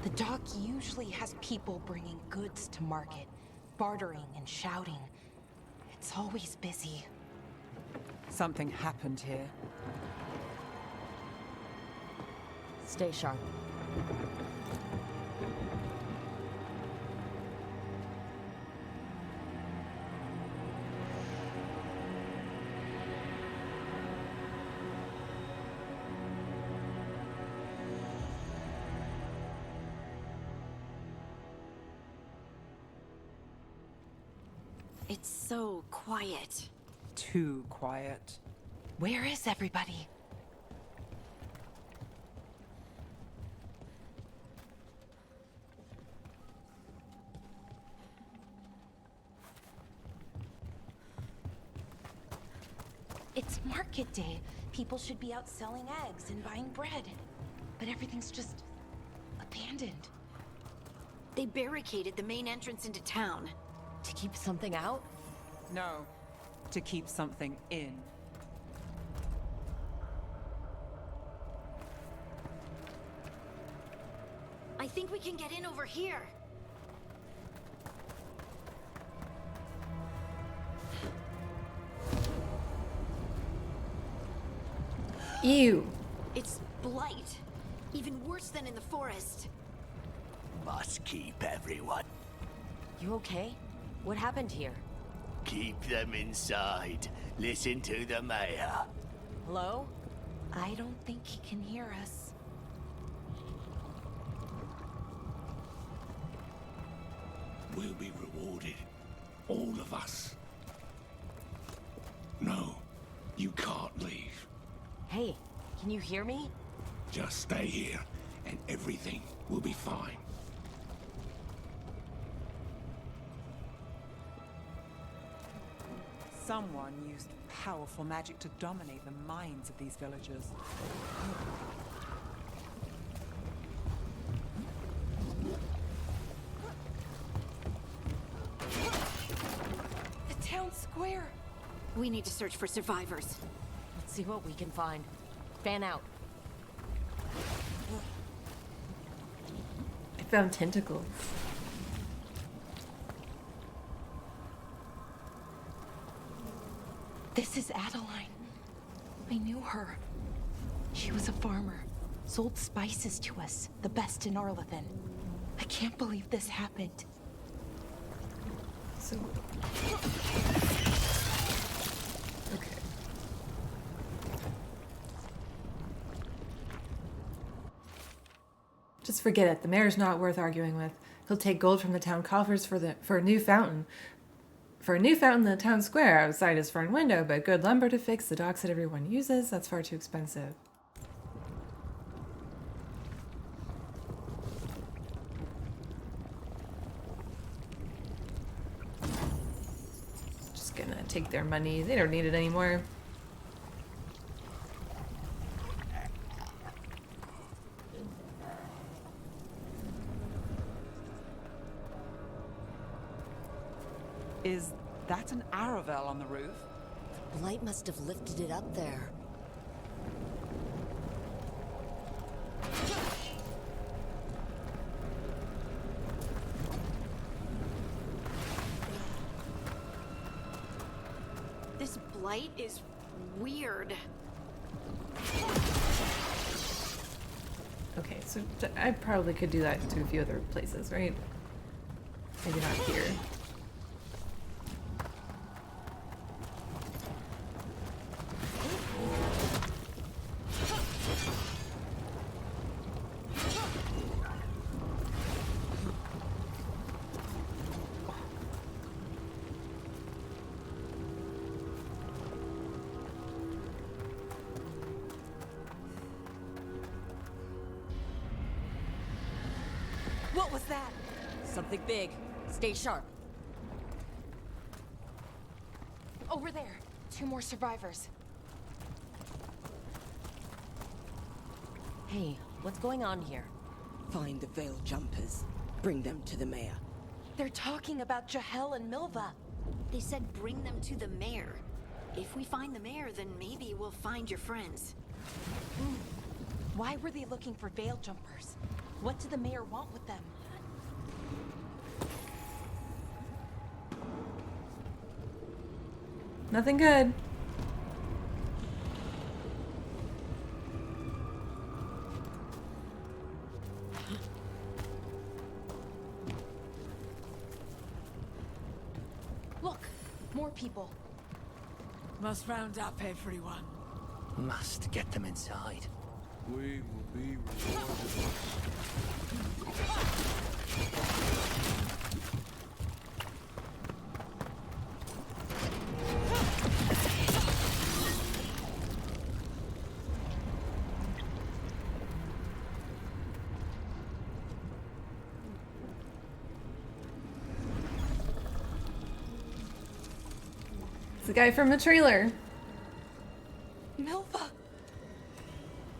Speaker 7: The dock usually has people bringing goods to market, bartering and shouting. It's always busy.
Speaker 2: Something happened here.
Speaker 4: Stay sharp.
Speaker 3: It's so quiet.
Speaker 2: Too quiet.
Speaker 7: Where is everybody? It's market day. People should be out selling eggs and buying bread. But everything's just abandoned.
Speaker 3: They barricaded the main entrance into town.
Speaker 4: To keep something out?
Speaker 2: No, to keep something in.
Speaker 3: I think we can get in over here.
Speaker 1: Ew.
Speaker 3: It's blight. Even worse than in the forest.
Speaker 10: Must keep everyone.
Speaker 4: You okay? What happened here?
Speaker 10: Keep them inside. Listen to the mayor.
Speaker 4: Hello?
Speaker 7: I don't think he can hear us.
Speaker 8: We'll be rewarded. All of us. No, you can't leave.
Speaker 4: Hey, can you hear me?
Speaker 8: Just stay here, and everything will be fine.
Speaker 2: Someone used powerful magic to dominate the minds of these villagers.
Speaker 7: The town square!
Speaker 3: We need to search for survivors.
Speaker 4: Let's see what we can find. Fan out.
Speaker 1: I found tentacles.
Speaker 7: This is Adeline. I knew her. She was a farmer, sold spices to us, the best in Arlathan. I can't believe this happened.
Speaker 1: So. Okay. Just forget it. The mayor's not worth arguing with. He'll take gold from the town coffers for a new fountain. For a new fountain in the town square outside his front window, but good lumber to fix the docks that everyone uses, that's far too expensive. Just gonna take their money. They don't need it anymore.
Speaker 2: Is that an Aravel on the roof?
Speaker 4: Blight must have lifted it up there.
Speaker 3: This blight is weird.
Speaker 1: Okay, so I probably could do that to a few other places, right? Maybe not here.
Speaker 7: What was that?
Speaker 4: Something big. Stay sharp.
Speaker 7: Over there. 2 more survivors.
Speaker 4: Hey, what's going on here?
Speaker 11: Find the veil jumpers. Bring them to the mayor.
Speaker 7: They're talking about Jahel and Milva.
Speaker 3: They said bring them to the mayor. If we find the mayor, then maybe we'll find your friends.
Speaker 7: Why were they looking for veil jumpers? What did the mayor want with them?
Speaker 1: Nothing good.
Speaker 7: Look, more people.
Speaker 2: Must round up everyone.
Speaker 10: Must get them inside.
Speaker 8: We will be rewarded.
Speaker 1: It's the guy from the trailer.
Speaker 7: Milva!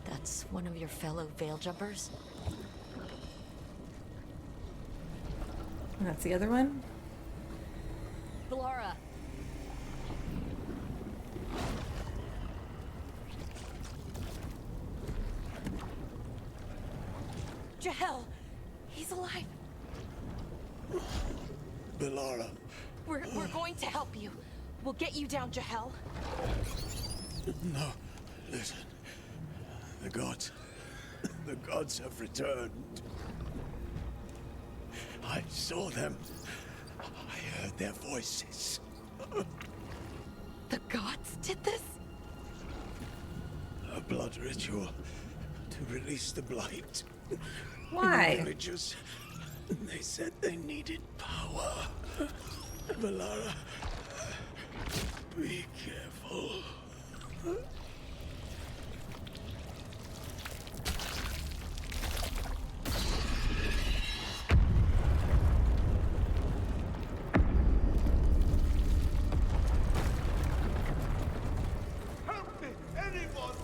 Speaker 4: That's one of your fellow veil jumpers?
Speaker 1: And that's the other one.
Speaker 4: Laura.
Speaker 7: Jahel! He's alive!
Speaker 8: Belara.
Speaker 7: We're going to help you. We'll get you down, Jahel.
Speaker 8: No, listen. The gods have returned. I saw them. I heard their voices.
Speaker 7: The gods did this?
Speaker 8: A blood ritual to release the blight.
Speaker 1: Why?
Speaker 8: The villagers, they said they needed power. Belara, be careful. Help me, anyone!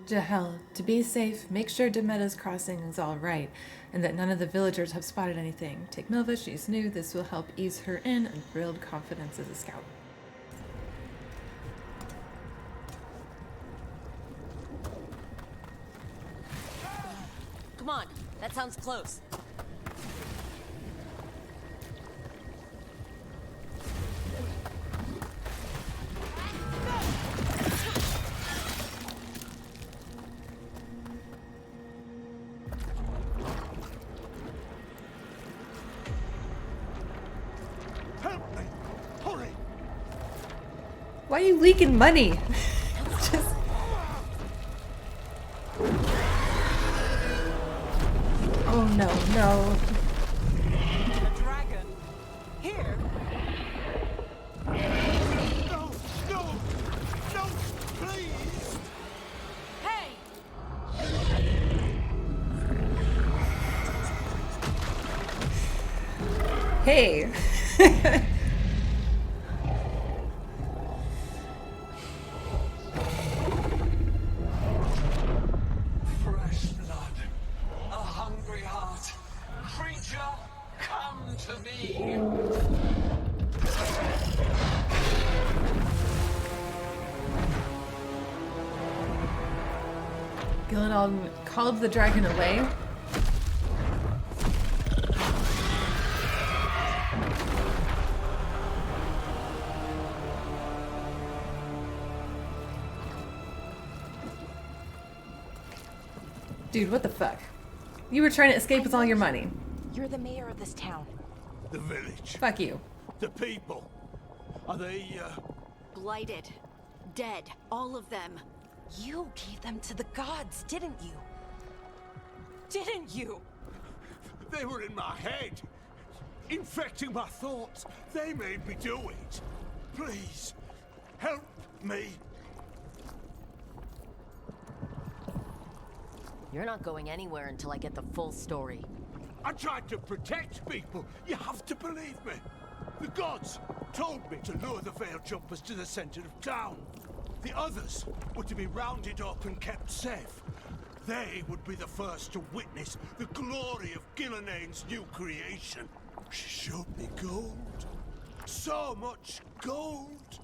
Speaker 1: Jahel, to be safe, make sure Demetta's crossing is all right, and that none of the villagers have spotted anything. Take Milva, she's new. This will help ease her in and build confidence as a scout.
Speaker 4: Come on, that sounds close.
Speaker 8: Help me! Hurry!
Speaker 1: Why are you leaking money? It's just... Oh no, no.
Speaker 2: A dragon? Here?
Speaker 8: No! No! No! Please!
Speaker 7: Hey!
Speaker 1: Hey.
Speaker 12: Fresh blood, a hungry heart. Creature, come to me.
Speaker 1: Gillenald called the dragon away. Dude, what the fuck? You were trying to escape with all your money.
Speaker 7: You're the mayor of this town.
Speaker 8: The village.
Speaker 1: Fuck you.
Speaker 8: The people. Are they,
Speaker 3: Blighted. Dead. All of them.
Speaker 7: You gave them to the gods, didn't you? Didn't you?
Speaker 8: They were in my head. Infecting my thoughts. They made me do it. Please, help me.
Speaker 4: You're not going anywhere until I get the full story.
Speaker 8: I tried to protect people. You have to believe me. The gods told me to lure the Veil Jumpers to the center of town. The others were to be rounded up and kept safe. They would be the first to witness the glory of Gilnenane's new creation. She showed me gold. So much gold.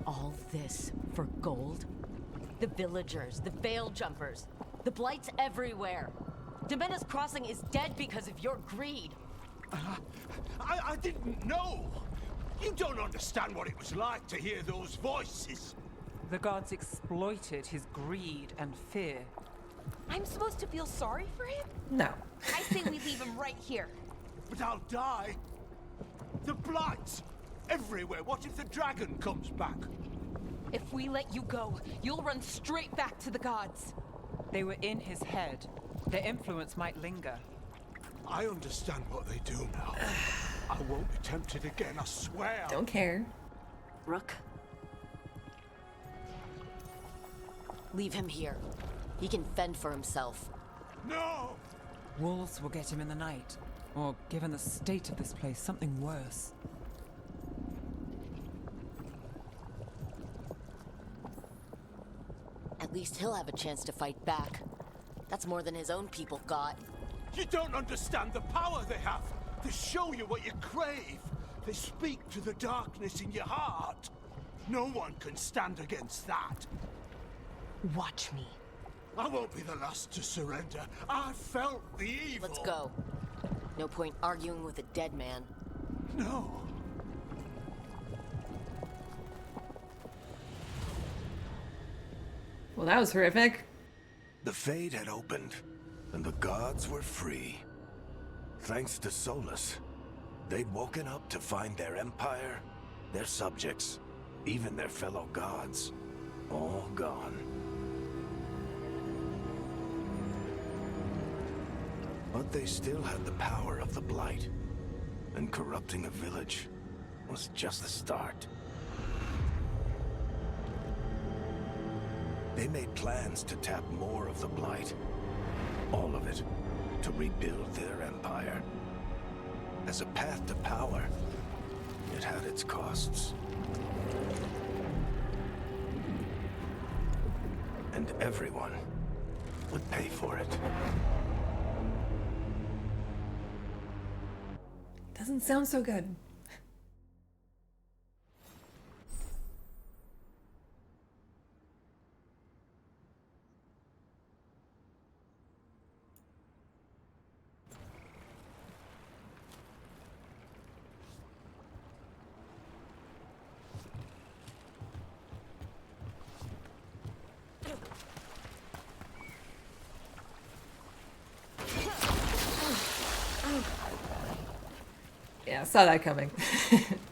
Speaker 4: All this for gold? The villagers, the Veil Jumpers, the Blights everywhere. Dimena's Crossing is dead because of your greed.
Speaker 8: I didn't know. You don't understand what it was like to hear those voices.
Speaker 2: The gods exploited his greed and fear.
Speaker 7: I'm supposed to feel sorry for him?
Speaker 1: No.
Speaker 7: I say we leave him right here.
Speaker 8: But I'll die. The Blights everywhere. What if the dragon comes back?
Speaker 6: If we let you go, you'll run straight back to the gods.
Speaker 2: They were in his head. Their influence might linger.
Speaker 8: I understand what they do now. I won't be tempted again, I swear.
Speaker 1: Don't care.
Speaker 4: Rook. Leave him here. He can fend for himself.
Speaker 8: No!
Speaker 2: Wolves will get him in the night. Or, given the state of this place, something worse.
Speaker 4: At least he'll have a chance to fight back. That's more than his own people got.
Speaker 8: You don't understand the power they have. They show you what you crave. They speak to the darkness in your heart. No one can stand against that.
Speaker 4: Watch me.
Speaker 8: I won't be the last to surrender. I felt the evil.
Speaker 4: Let's go. No point arguing with a dead man.
Speaker 8: No.
Speaker 1: Well, that was horrific.
Speaker 13: The Fade had opened, and the gods were free. Thanks to Solus, they'd woken up to find their empire, their subjects, even their fellow gods, all gone. But they still had the power of the Blight, and corrupting a village was just the start. They made plans to tap more of the Blight, all of it, to rebuild their empire. As a path to power, it had its costs. And everyone would pay for it.
Speaker 1: Doesn't sound so good. Yeah, saw that coming.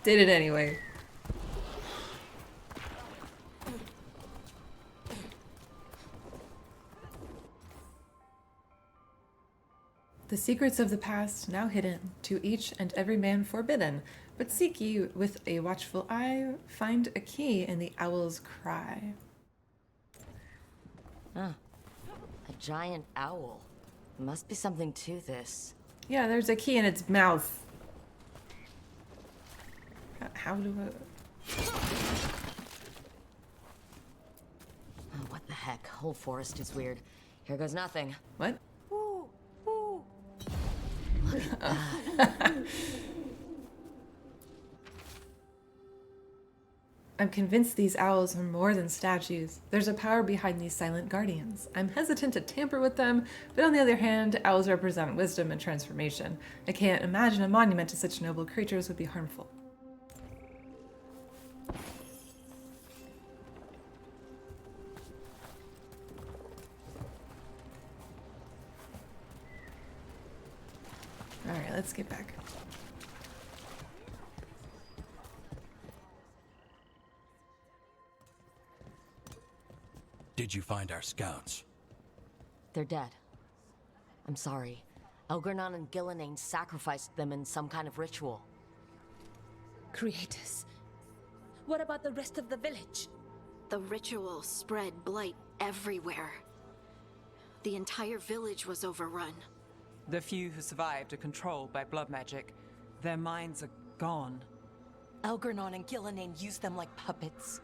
Speaker 1: Did it anyway. The secrets of the past now hidden, to each and every man forbidden. But seek ye with a watchful eye, find a key in the owl's cry.
Speaker 4: Huh. A giant owl. Must be something to this.
Speaker 1: Yeah, there's a key in its mouth. How do I...
Speaker 4: Oh, what the heck? Whole forest is weird. Here goes nothing.
Speaker 1: What?
Speaker 7: Ooh, ooh.
Speaker 4: Look at that.
Speaker 1: I'm convinced these owls are more than statues. There's a power behind these silent guardians. I'm hesitant to tamper with them, but on the other hand, owls represent wisdom and transformation. I can't imagine a monument to such noble creatures would be harmful. Alright, let's get back.
Speaker 5: Did you find our scouts?
Speaker 4: They're dead. I'm sorry. Elgernon and Gillenane sacrificed them in some kind of ritual.
Speaker 6: Creators. What about the rest of the village?
Speaker 3: The ritual spread blight everywhere. The entire village was overrun.
Speaker 2: The few who survived are controlled by blood magic. Their minds are gone.
Speaker 7: Algernon and Gillenane use them like puppets.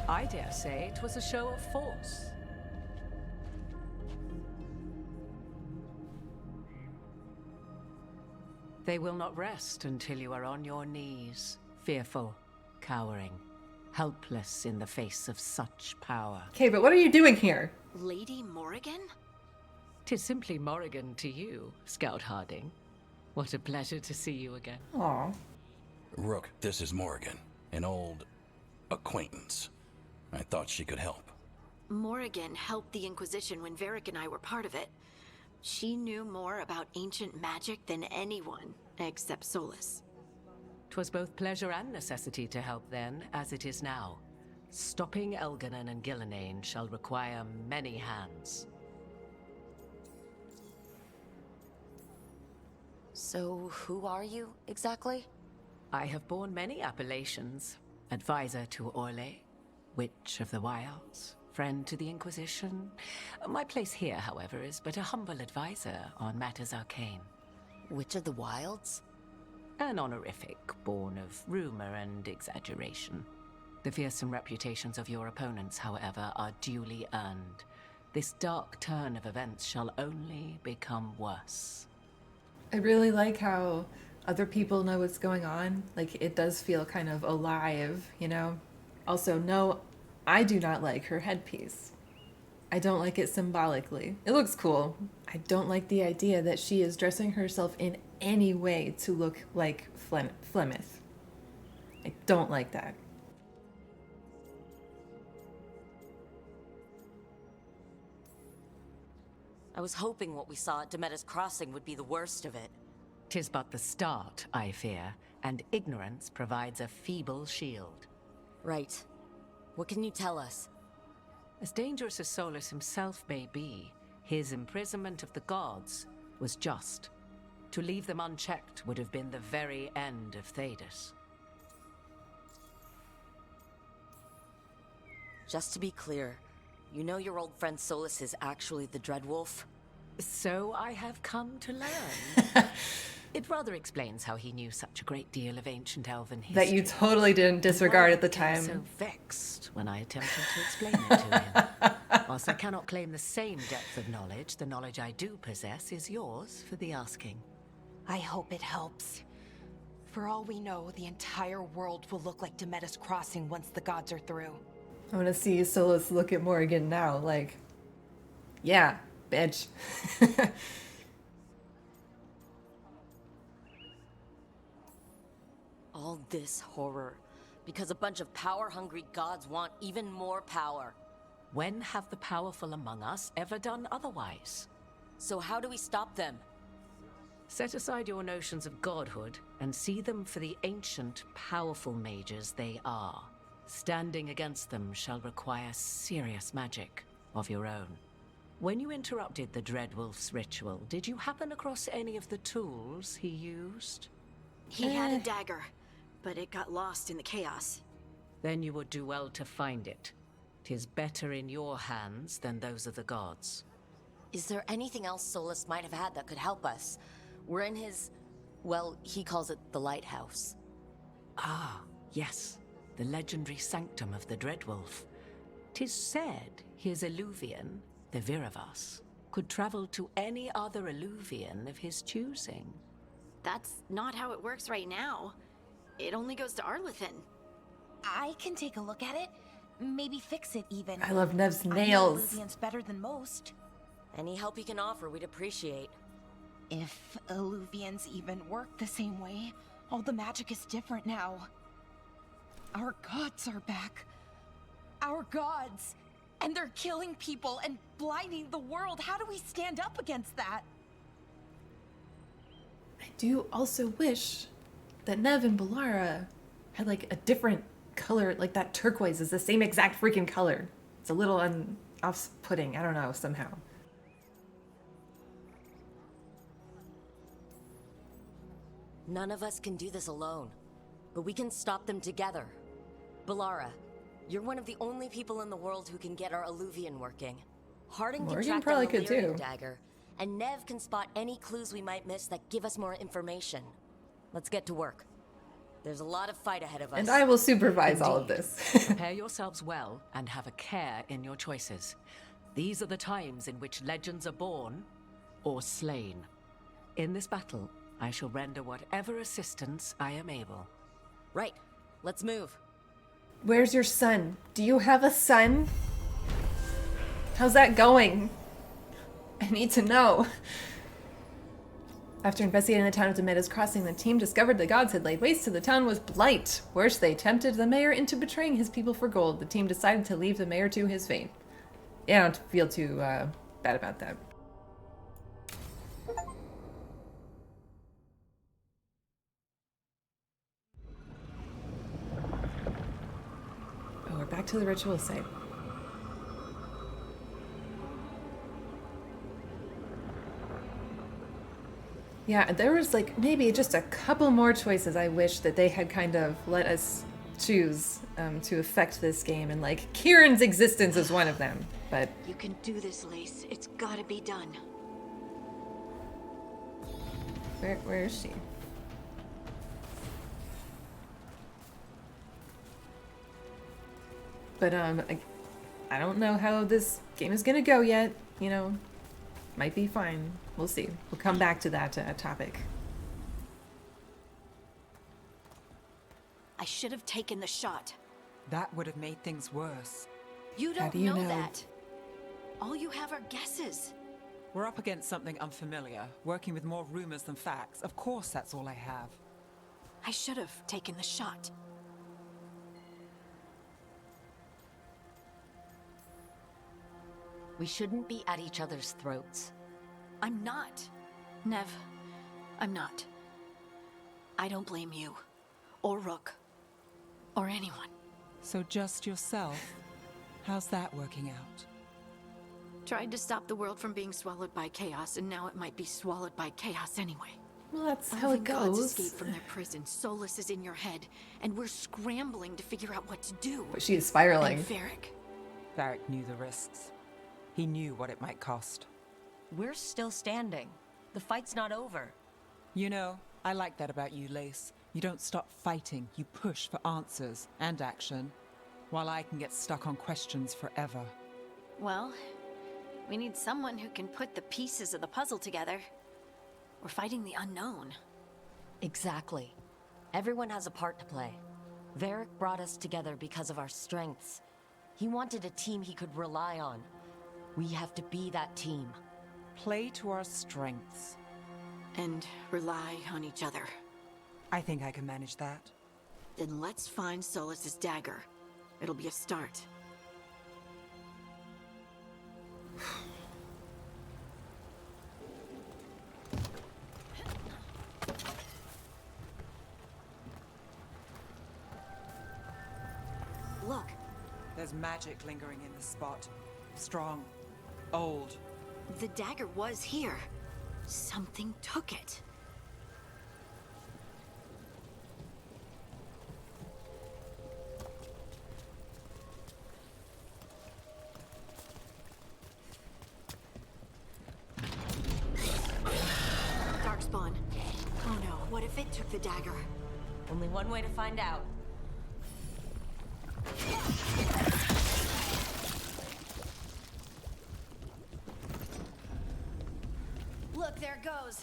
Speaker 14: I dare say it was a show of force. They will not rest until you are on your knees, fearful, cowering, helpless in the face of such power.
Speaker 1: Okay, but what are you doing here?
Speaker 3: Lady Morrigan?
Speaker 14: 'Tis simply Morrigan to you, Scout Harding. What a pleasure to see you again.
Speaker 1: Aw.
Speaker 5: Rook, this is Morrigan, an old acquaintance. I thought she could help.
Speaker 3: Morrigan helped the Inquisition when Varric and I were part of it. She knew more about ancient magic than anyone, except Solus.
Speaker 14: 'Twas both pleasure and necessity to help then, as it is now. Stopping Elganon and Gillenane shall require many hands.
Speaker 4: So, who are you, exactly?
Speaker 14: I have borne many appellations. Advisor to Orlais, Witch of the Wilds, friend to the Inquisition. My place here, however, is but a humble advisor on matters arcane.
Speaker 4: Witch of the Wilds?
Speaker 14: An honorific born of rumor and exaggeration. The fearsome reputations of your opponents, however, are duly earned. This dark turn of events shall only become worse.
Speaker 1: I really like how other people know what's going on. Like, it does feel kind of alive, you know? Also, no, I do not like her headpiece. I don't like it symbolically. It looks cool. I don't like the idea that she is dressing herself in any way to look like Flemeth. I don't like that.
Speaker 4: I was hoping what we saw at Demeter's Crossing would be the worst of it.
Speaker 14: 'Tis but the start, I fear, and ignorance provides a feeble shield.
Speaker 4: Right. What can you tell us?
Speaker 14: As dangerous as Solus himself may be, his imprisonment of the gods was just. To leave them unchecked would have been the very end of Thedas.
Speaker 4: Just to be clear, you know your old friend Solus is actually the Dreadwolf?
Speaker 14: So I have come to learn. It rather explains how he knew such a great deal of ancient elven history.
Speaker 1: That you totally didn't disregard at the
Speaker 14: I
Speaker 1: time.
Speaker 14: was so vexed when I attempted to explain it to him. Whilst I cannot claim the same depth of knowledge, the knowledge I do possess is yours for the asking.
Speaker 7: I hope it helps. For all we know, the entire world will look like Demeter's Crossing once the gods are through.
Speaker 1: I want to see Solus look at Morrigan now, like, yeah, bitch.
Speaker 4: All this horror, because a bunch of power-hungry gods want even more power.
Speaker 14: When have the powerful among us ever done otherwise?
Speaker 4: So how do we stop them?
Speaker 14: Set aside your notions of godhood and see them for the ancient, powerful mages they are. Standing against them shall require serious magic of your own. When you interrupted the Dreadwolf's ritual, did you happen across any of the tools he used?
Speaker 3: He had a dagger, but it got lost in the chaos.
Speaker 14: Then you would do well to find it. 'Tis better in your hands than those of the gods.
Speaker 4: Is there anything else Solus might have had that could help us? We're in his... well, he calls it the lighthouse.
Speaker 14: Ah, yes. The legendary sanctum of the Dreadwolf. 'Tis said his Eluvian, the Viravas, could travel to any other Eluvian of his choosing.
Speaker 3: That's not how it works right now. It only goes to Arlethan.
Speaker 7: I can take a look at it. Maybe fix it even.
Speaker 1: I love Nev's
Speaker 7: I know
Speaker 1: nails.
Speaker 7: Eluvian's better than most.
Speaker 4: Any help you can offer, we'd appreciate.
Speaker 7: If Eluvians even work the same way, all the magic is different now. Our gods are back. Our gods! And they're killing people and blinding the world. How do we stand up against that?
Speaker 1: I do also wish that Nev and Balara had like a different color, like that turquoise is the same exact freaking color. It's a little off-putting, I don't know, somehow.
Speaker 4: None of us can do this alone, but we can stop them together. Balara, you're one of the only people in the world who can get our Illuvian working. Harding can
Speaker 1: Morgan
Speaker 4: track
Speaker 1: probably
Speaker 4: down the
Speaker 1: could too.
Speaker 4: Lyrian dagger, and Nev can spot any clues we might miss that give us more information. Let's get to work. There's a lot of fight ahead of us.
Speaker 1: And I will supervise all of this.
Speaker 14: Prepare yourselves well and have a care in your choices. These are the times in which legends are born or slain. In this battle, I shall render whatever assistance I am able.
Speaker 4: Right. Let's move.
Speaker 1: Where's your son? Do you have a son? How's that going? I need to know. After investigating the town of Demeda's Crossing, the team discovered the gods had laid waste to the town with blight. Worse, they tempted the mayor into betraying his people for gold. The team decided to leave the mayor to his fate. Yeah, I don't feel too bad about that. Oh, we're back to the ritual site. Yeah, there was like maybe just a couple more choices I wish that they had kind of let us choose to affect this game, and like Kieran's existence is one of them. But
Speaker 3: You can do this, Lace. It's gotta be done.
Speaker 1: where is she? But I don't know how this game is gonna go yet. You know, might be fine. We'll see. We'll come back to that topic.
Speaker 3: I should have taken the shot.
Speaker 2: That would have made things worse.
Speaker 3: You
Speaker 1: How
Speaker 3: don't
Speaker 1: do you
Speaker 3: know
Speaker 1: know?
Speaker 3: that. All you have are guesses.
Speaker 2: We're up against something unfamiliar, working with more rumors than facts. Of course, that's all I have.
Speaker 3: I should have taken the shot.
Speaker 4: We shouldn't be at each other's throats.
Speaker 3: I'm not. Nev, I'm not. I don't blame you. Or Rook. Or anyone.
Speaker 2: So just yourself? How's that working out?
Speaker 3: Tried to stop the world from being swallowed by chaos, and now it might be swallowed by chaos anyway.
Speaker 1: Well, that's
Speaker 3: All
Speaker 1: how
Speaker 3: the
Speaker 1: it
Speaker 3: gods
Speaker 1: goes.
Speaker 3: escaped from their prison. Solus is in your head, and we're scrambling to figure out what to do.
Speaker 1: But she is spiraling.
Speaker 3: And Varric.
Speaker 2: Varric knew the risks. He knew what it might cost.
Speaker 4: We're still standing. The fight's not over.
Speaker 2: You know, I like that about you, Lace. You don't stop fighting. You push for answers and action, while I can get stuck on questions forever.
Speaker 3: Well, we need someone who can put the pieces of the puzzle together. We're fighting the unknown.
Speaker 4: Exactly. Everyone has a part to play. Varric brought us together because of our strengths. He wanted a team he could rely on. We have to be that team.
Speaker 2: Play to our strengths.
Speaker 3: And rely on each other.
Speaker 2: I think I can manage that.
Speaker 3: Then let's find Solus's dagger. It'll be a start. Look.
Speaker 2: There's magic lingering in this spot. Strong. Old.
Speaker 3: The dagger was here. Something took it. Darkspawn. Oh no, what if it took the dagger?
Speaker 4: Only one way to find out.
Speaker 3: Look, there it goes.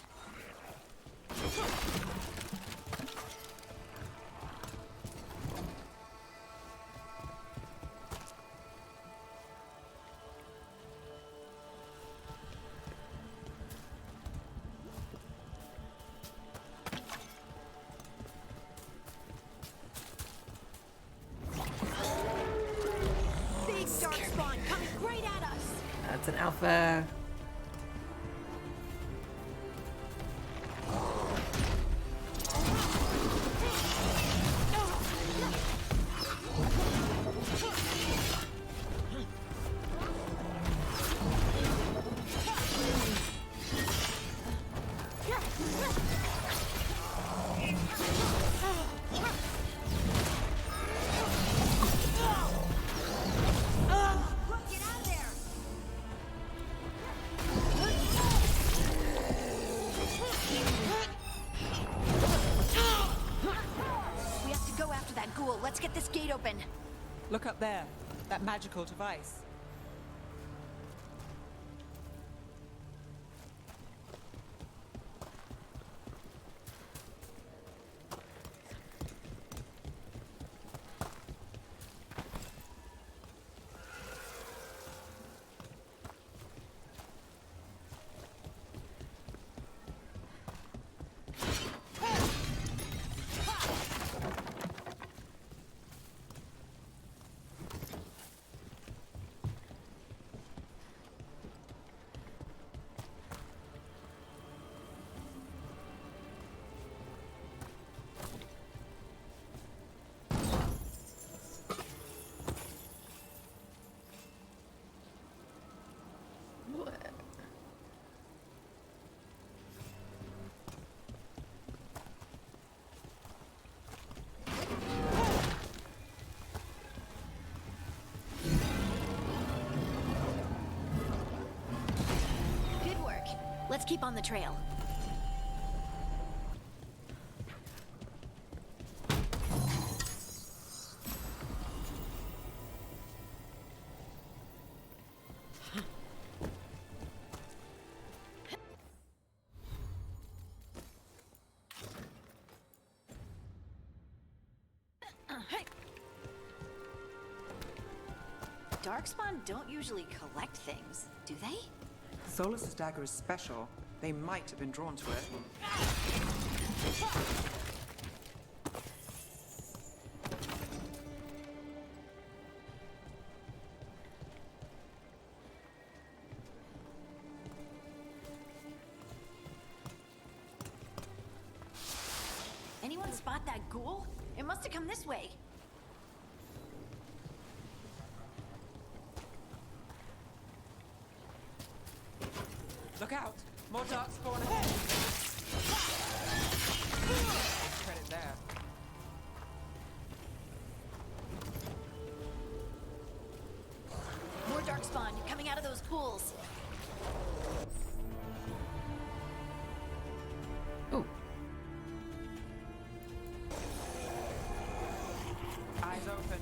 Speaker 3: Big Darkspawn coming right at us.
Speaker 1: That's an alpha.
Speaker 2: Look up there. That magical device.
Speaker 3: Good work. Let's keep on the trail. Darkspawn don't usually collect things, do they?
Speaker 2: Solus's dagger is special. They might have been drawn to it.
Speaker 3: Anyone spot that ghoul? It must have come this way.
Speaker 2: Look out! More dark spawn ahead! Credit there.
Speaker 3: More darkspawn coming out of those pools.
Speaker 1: Oh.
Speaker 2: Eyes open.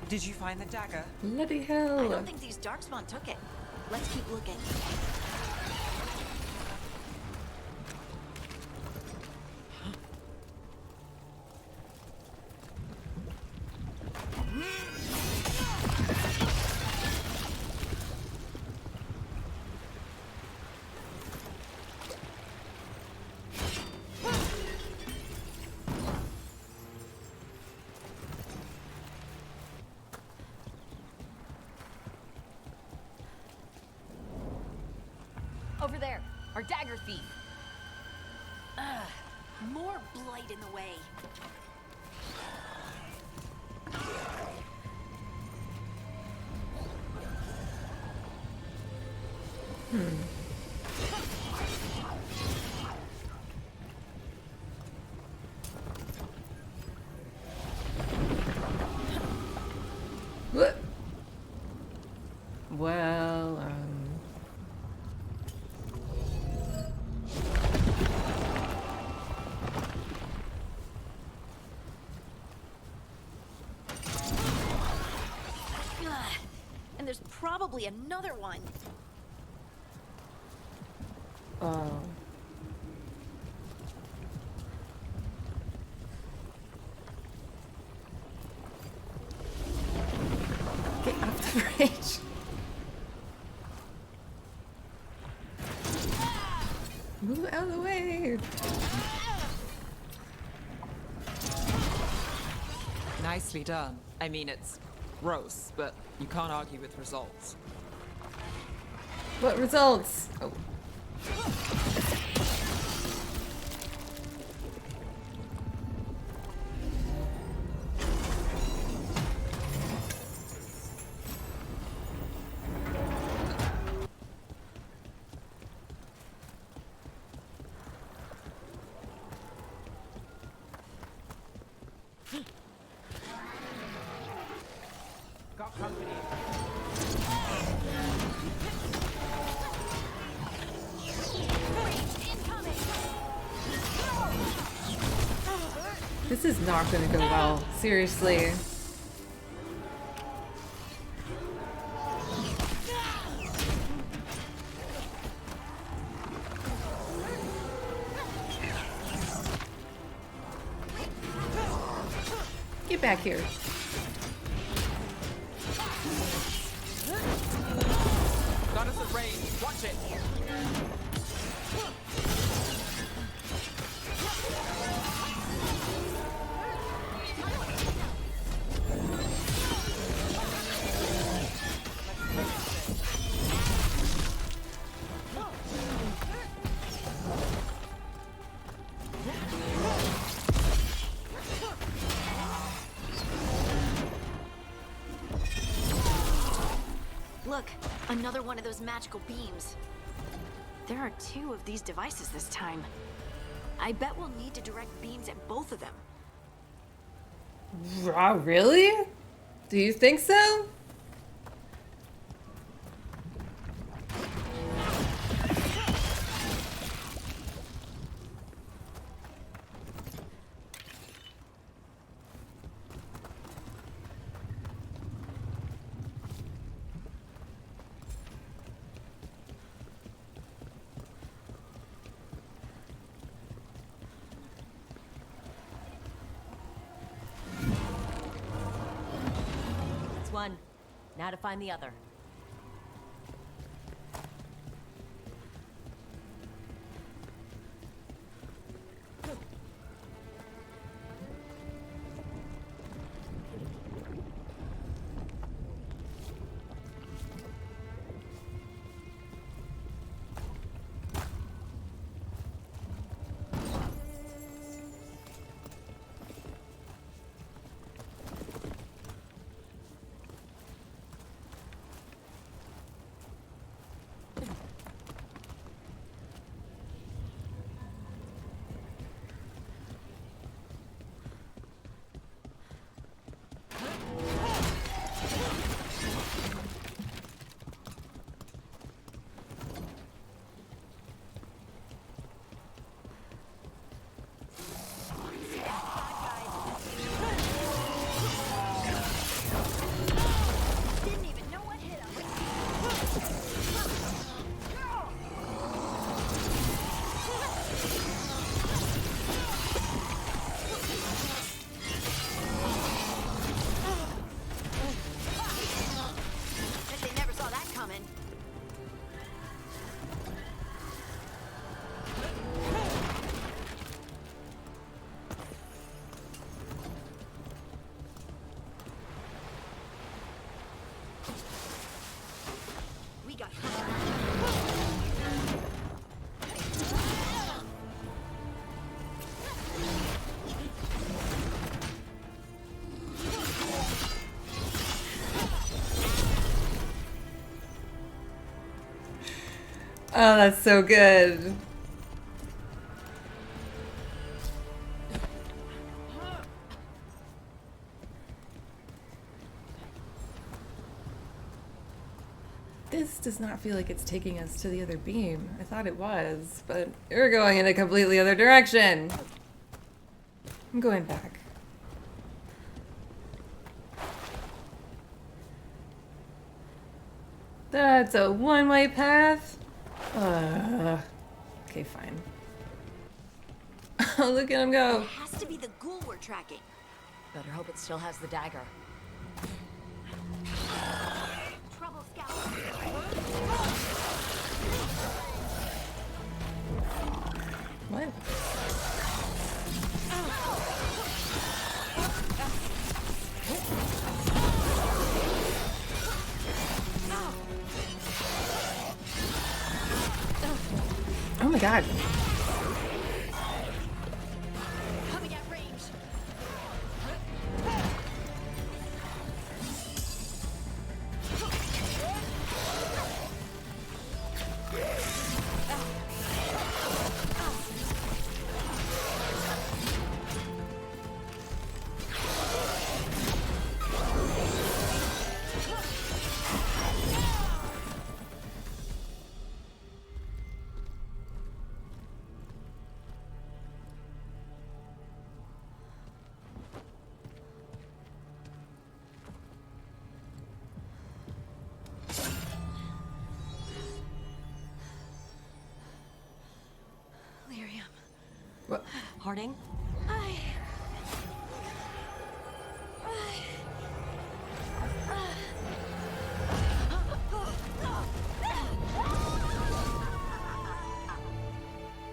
Speaker 2: Did you find the dagger?
Speaker 1: Bloody hell.
Speaker 3: I don't think these darkspawn took it. Let's keep looking. Over there, our dagger thief. More blight in the way.
Speaker 1: What? Well,
Speaker 3: Ugh. And there's probably another one.
Speaker 1: oh. Get off the bridge. Move out of the way.
Speaker 2: Nicely done. I mean, it's gross, but you can't argue with results.
Speaker 1: What results? Oh.
Speaker 15: Got company.
Speaker 1: This is not gonna go well. Seriously. Get back here.
Speaker 2: Got us at range. Watch it.
Speaker 3: Look, another one of those magical beams. There are 2 of these devices this time. I bet we'll need to direct beams at both of them.
Speaker 1: Really? Do you think so?
Speaker 4: That's one. Now to find the other.
Speaker 1: Oh, that's so good. This does not feel like it's taking us to the other beam. I thought it was, but we're going in a completely other direction. I'm going back. That's a one-way path? Okay, fine. Oh, look at him go.
Speaker 3: It has to be the ghoul we're tracking.
Speaker 4: Better hope it still has the dagger.
Speaker 3: Trouble Scout.
Speaker 1: What? Oh my god.
Speaker 3: Coming at range.
Speaker 1: What?
Speaker 4: Harding?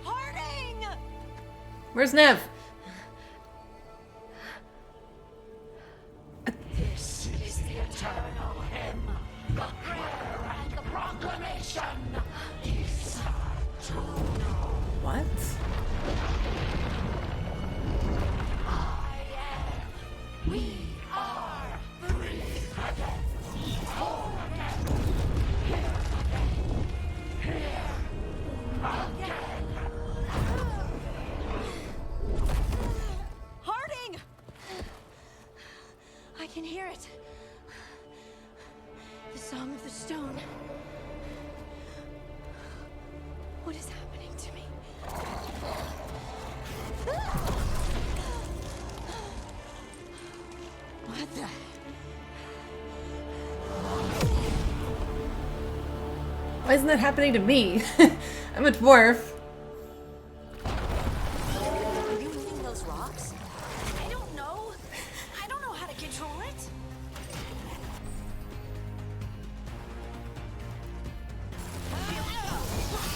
Speaker 3: Harding!
Speaker 1: Where's Nev?
Speaker 12: This is the eternal hymn, the prayer and the proclamation. Is to know.
Speaker 1: What?
Speaker 12: We are free again, whole again, here again.
Speaker 3: Harding! I can hear it. The song of the stone. What is happening to me? What the?
Speaker 1: Why isn't that happening to me? I'm a dwarf.
Speaker 4: Are you moving those rocks?
Speaker 3: I don't know. I don't know how to control it.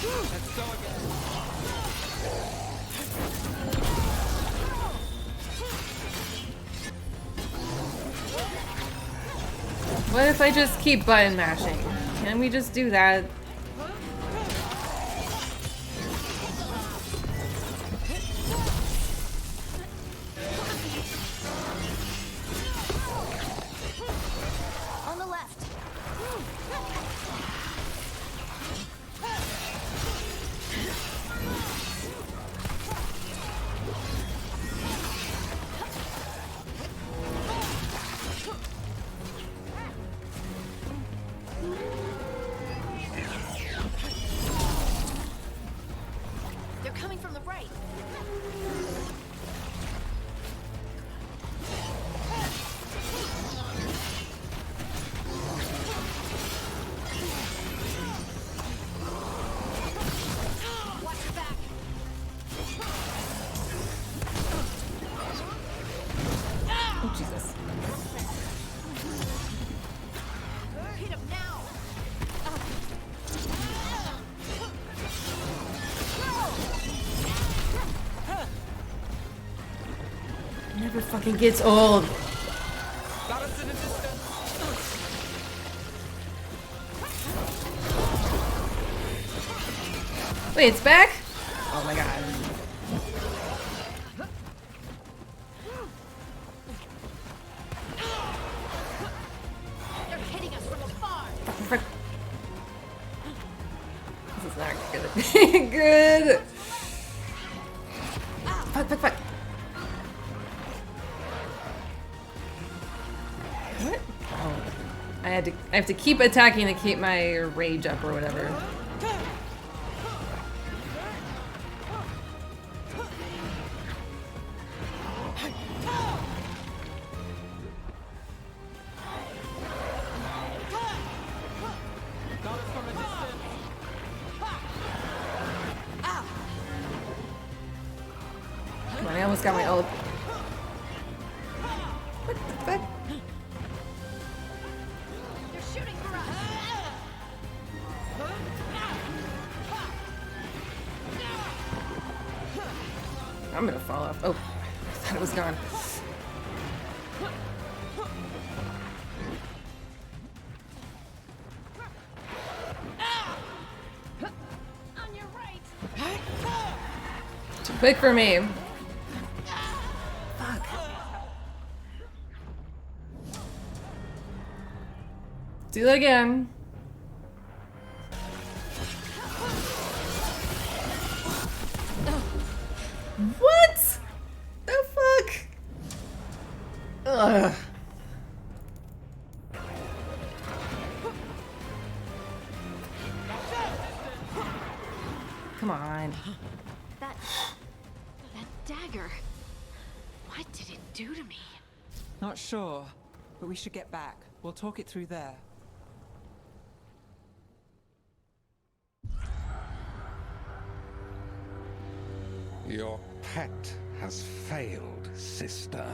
Speaker 15: Let's go again.
Speaker 1: What if I just keep button mashing? Can we just do that?
Speaker 3: On the left. They're coming from the right. Watch your back.
Speaker 1: Oh, Jesus.
Speaker 3: Hit him now.
Speaker 1: Never fucking gets old.
Speaker 15: Got us in a distance.
Speaker 1: Wait, it's back? Oh my god.
Speaker 3: They're hitting us from afar.
Speaker 1: Frick. This is not gonna be good. Fuck, fuck, fuck. What? Oh. I have to keep attacking to keep my rage up or whatever. Come on, I almost got my ult. What the fuck?
Speaker 3: They're shooting for us.
Speaker 1: I'm gonna fall off. Oh, I thought it was gone.
Speaker 3: On your right.
Speaker 1: Too quick for me. Do that again. What? The fuck? Ugh. Come on.
Speaker 3: That dagger. What did it do to me?
Speaker 2: Not sure, but we should get back. We'll talk it through there.
Speaker 16: Your pet has failed, sister.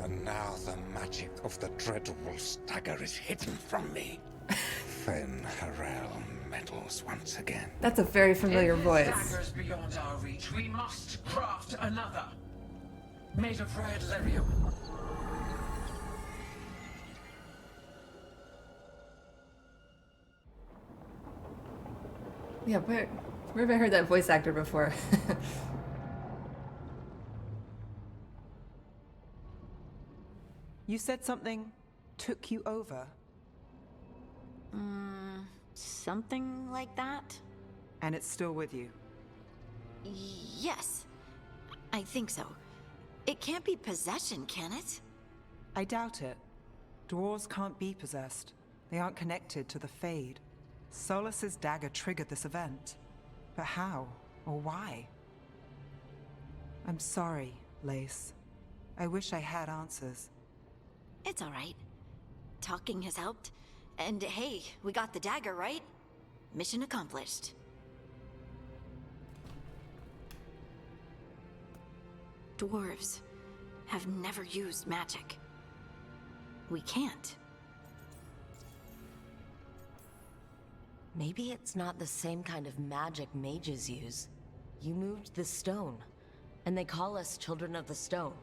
Speaker 16: And now the magic of the dreadful stagger is hidden from me. Fen Harel meddles once again.
Speaker 1: That's a very familiar
Speaker 12: If
Speaker 1: voice.
Speaker 12: this dagger's beyond our reach, we must craft another. Made of red lyrium.
Speaker 1: Yeah, where have I heard that voice actor before?
Speaker 2: You said something took you over?
Speaker 3: Something like that?
Speaker 2: And it's still with you?
Speaker 3: Yes. I think so. It can't be possession, can it?
Speaker 2: I doubt it. Dwarves can't be possessed. They aren't connected to the Fade. Solus's dagger triggered this event. But how? Or why? I'm sorry, Lace. I wish I had answers.
Speaker 3: It's all right. Talking has helped. And hey, we got the dagger, right? Mission accomplished. Dwarves have never used magic. We can't.
Speaker 4: Maybe it's not the same kind of magic mages use. You moved the stone, and they call us children of the stone.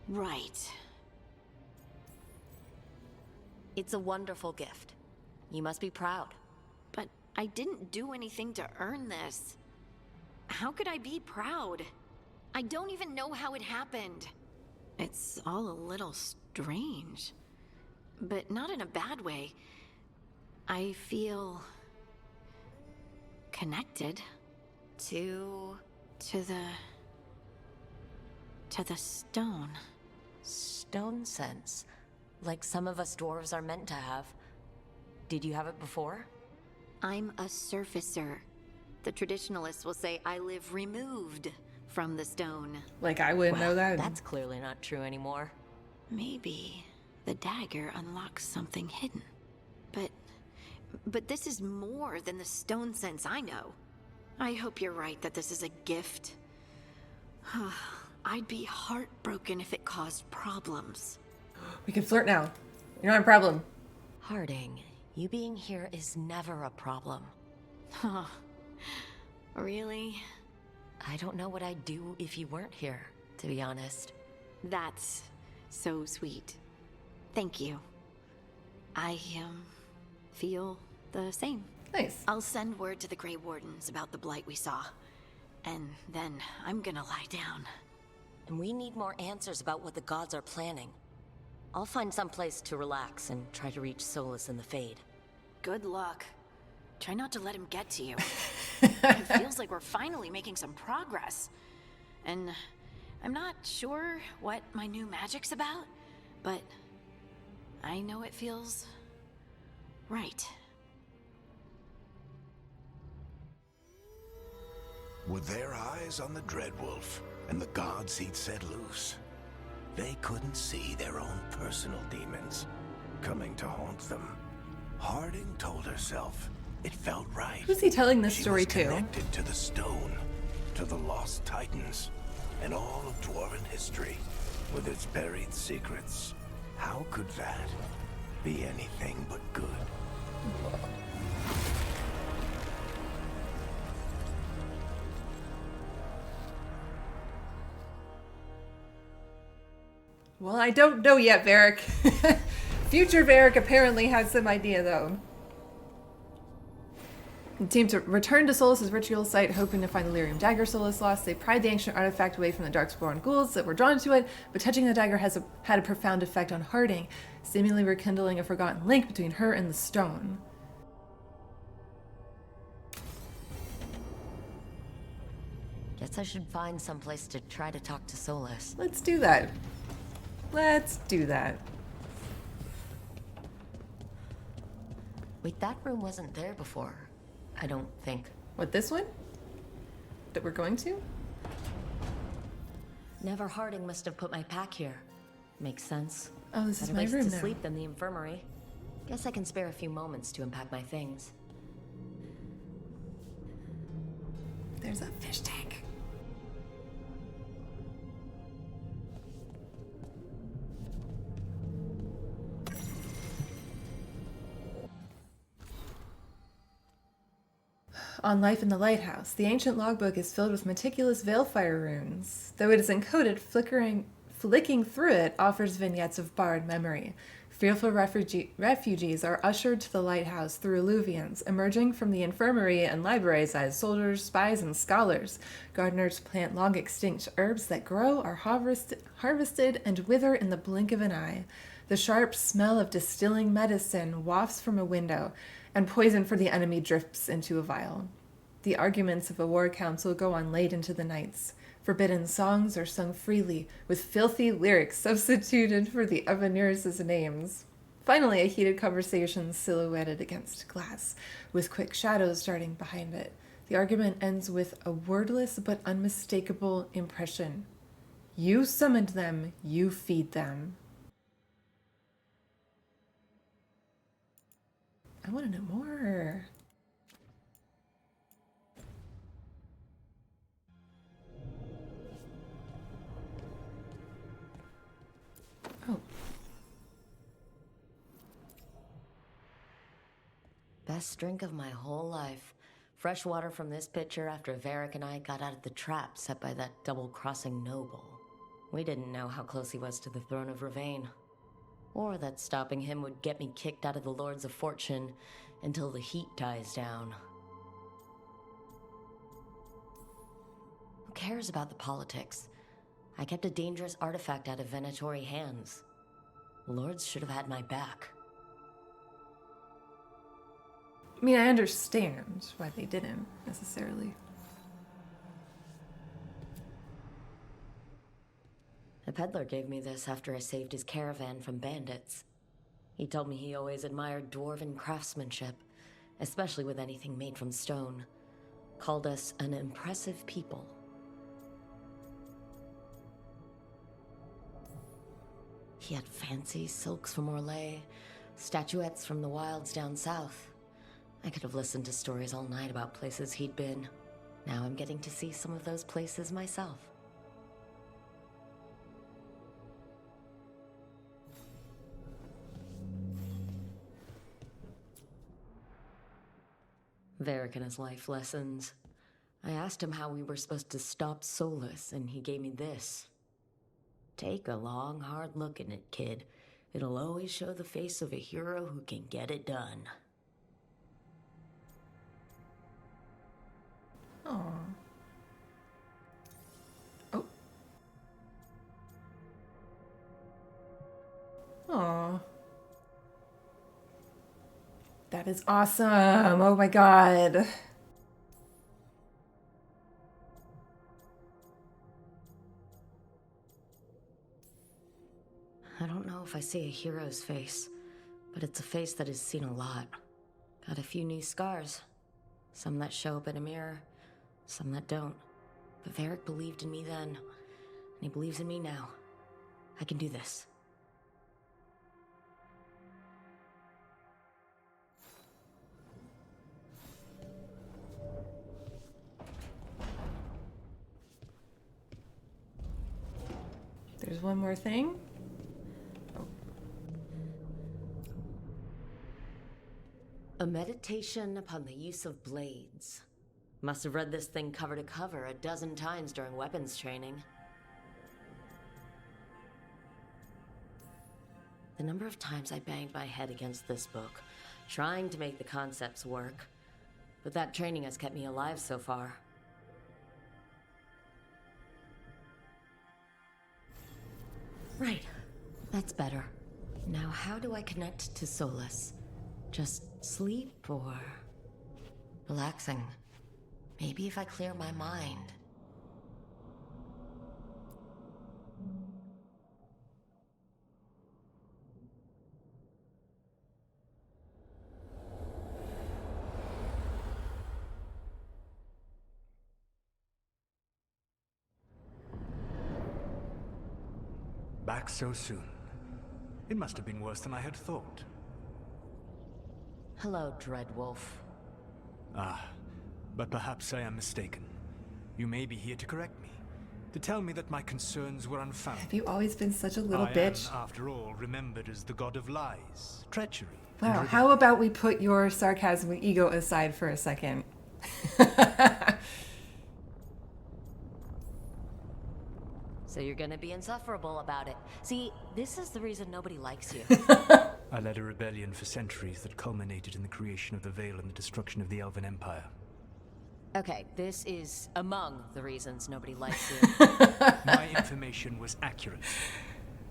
Speaker 3: Right.
Speaker 4: It's a wonderful gift. You must be proud.
Speaker 3: But I didn't do anything to earn this. How could I be proud? I don't even know how it happened. It's all a little strange. But not in a bad way. I feel connected to the stone.
Speaker 4: Stone sense, like some of us dwarves are meant to have. Did you have it before?
Speaker 3: I'm a surfacer. The traditionalists will say I live removed from the stone.
Speaker 1: Like I wouldn't know that.
Speaker 4: That's clearly not true anymore.
Speaker 3: Maybe the dagger unlocks something hidden. But this is more than the stone sense I know. I hope you're right that this is a gift. I'd be heartbroken if it caused problems.
Speaker 1: We can flirt now. You're not a problem.
Speaker 4: Harding, you being here is never a problem.
Speaker 3: Huh. Really?
Speaker 4: I don't know what I'd do if you weren't here, to be honest.
Speaker 3: That's so sweet. Thank you. I, feel the same.
Speaker 1: Nice.
Speaker 3: I'll send word to the Grey Wardens about the blight we saw. And then I'm gonna lie down.
Speaker 4: And we need more answers about what the gods are planning. I'll find some place to relax and try to reach Solus in the Fade.
Speaker 3: Good luck. Try not to let him get to you. It feels like we're finally making some progress. And I'm not sure what my new magic's about, but I know it feels right.
Speaker 13: With their eyes on the Dreadwolf and the gods he'd set loose, they couldn't see their own personal demons coming to haunt them. Harding told herself it felt right.
Speaker 1: Who's he telling this story
Speaker 13: to? She was
Speaker 1: to?
Speaker 13: connected to the stone, to the lost titans, and all of dwarven history with its buried secrets. How could that be anything but good?
Speaker 1: Well, I don't know yet, Varric. Future Varric apparently has some idea, though. The team to return to Solas's ritual site, hoping to find the lyrium dagger Solas lost. They pried the ancient artifact away from the darkspawn ghouls that were drawn to it, but touching the dagger had a profound effect on Harding, seemingly rekindling a forgotten link between her and the stone.
Speaker 4: Guess I should find someplace to try to talk to Solas.
Speaker 1: Let's do that. Let's do that.
Speaker 4: Wait, that room wasn't there before. I don't think.
Speaker 1: What, this one? That we're going to?
Speaker 4: Never Harding must have put my pack here. Makes sense.
Speaker 1: Oh, this is my
Speaker 4: Better
Speaker 1: room
Speaker 4: place to
Speaker 1: now.
Speaker 4: sleep than the infirmary. Guess I can spare a few moments to unpack my things.
Speaker 1: There's a fish tank. On Life in the Lighthouse, the ancient logbook is filled with meticulous Veilfire runes. Though it is encoded, flicking through it offers vignettes of barred memory. Fearful refugees are ushered to the lighthouse through alluvians, emerging from the infirmary and libraries as soldiers, spies, and scholars. Gardeners plant long-extinct herbs that grow, are harvested, and wither in the blink of an eye. The sharp smell of distilling medicine wafts from a window, and poison for the enemy drips into a vial. The arguments of a war council go on late into the nights. Forbidden songs are sung freely, with filthy lyrics substituted for the Evanir's names. Finally, a heated conversation silhouetted against glass, with quick shadows darting behind it. The argument ends with a wordless but unmistakable impression. You summoned them, you feed them. I want to know more. Oh.
Speaker 4: Best drink of my whole life. Fresh water from this pitcher after Varric and I got out of the trap set by that double-crossing noble. We didn't know how close he was to the throne of Ravain. Or that stopping him would get me kicked out of the Lords of Fortune until the heat dies down. Who cares about the politics? I kept a dangerous artifact out of Venatori hands. The Lords should have had my back.
Speaker 1: I mean, I understand why they didn't, necessarily.
Speaker 4: A peddler gave me this after I saved his caravan from bandits. He told me he always admired dwarven craftsmanship, especially with anything made from stone. Called us an impressive people. He had fancy silks from Orlais, statuettes from the wilds down south. I could have listened to stories all night about places he'd been. Now I'm getting to see some of those places myself. Varric and his life lessons. I asked him how we were supposed to stop Solas, and he gave me this. Take a long, hard look at it, kid. It'll always show the face of a hero who can get it done.
Speaker 1: Aww. Oh. Aww. That is awesome. Oh my god.
Speaker 4: I don't know if I see a hero's face, but it's a face that has seen a lot. Got a few new scars. Some that show up in a mirror, some that don't. But Varric believed in me then, and he believes in me now. I can do this.
Speaker 1: There's one more thing.
Speaker 4: A meditation upon the use of blades. Must have read this thing cover to cover a dozen times during weapons training. The number of times I banged my head against this book, trying to make the concepts work. But that training has kept me alive so far. Right. That's better. Now how do I connect to Solus? Just sleep or relaxing? Maybe if I clear my mind.
Speaker 8: Back so soon. It must have been worse than I had thought.
Speaker 4: Hello, Dreadwolf.
Speaker 8: Ah, but perhaps I am mistaken. You may be here to correct me, to tell me that my concerns were unfounded.
Speaker 1: Have you always been such a little
Speaker 8: I
Speaker 1: bitch?
Speaker 8: am, after all, remembered as the god of lies, treachery.
Speaker 1: Wow, how about we put your sarcasm and ego aside for a second?
Speaker 4: So you're gonna be insufferable about it. See, this is the reason nobody likes you.
Speaker 8: I led a rebellion for centuries that culminated in the creation of the Veil and the destruction of the Elven Empire.
Speaker 4: Okay, this is among the reasons nobody likes you.
Speaker 8: My information was accurate.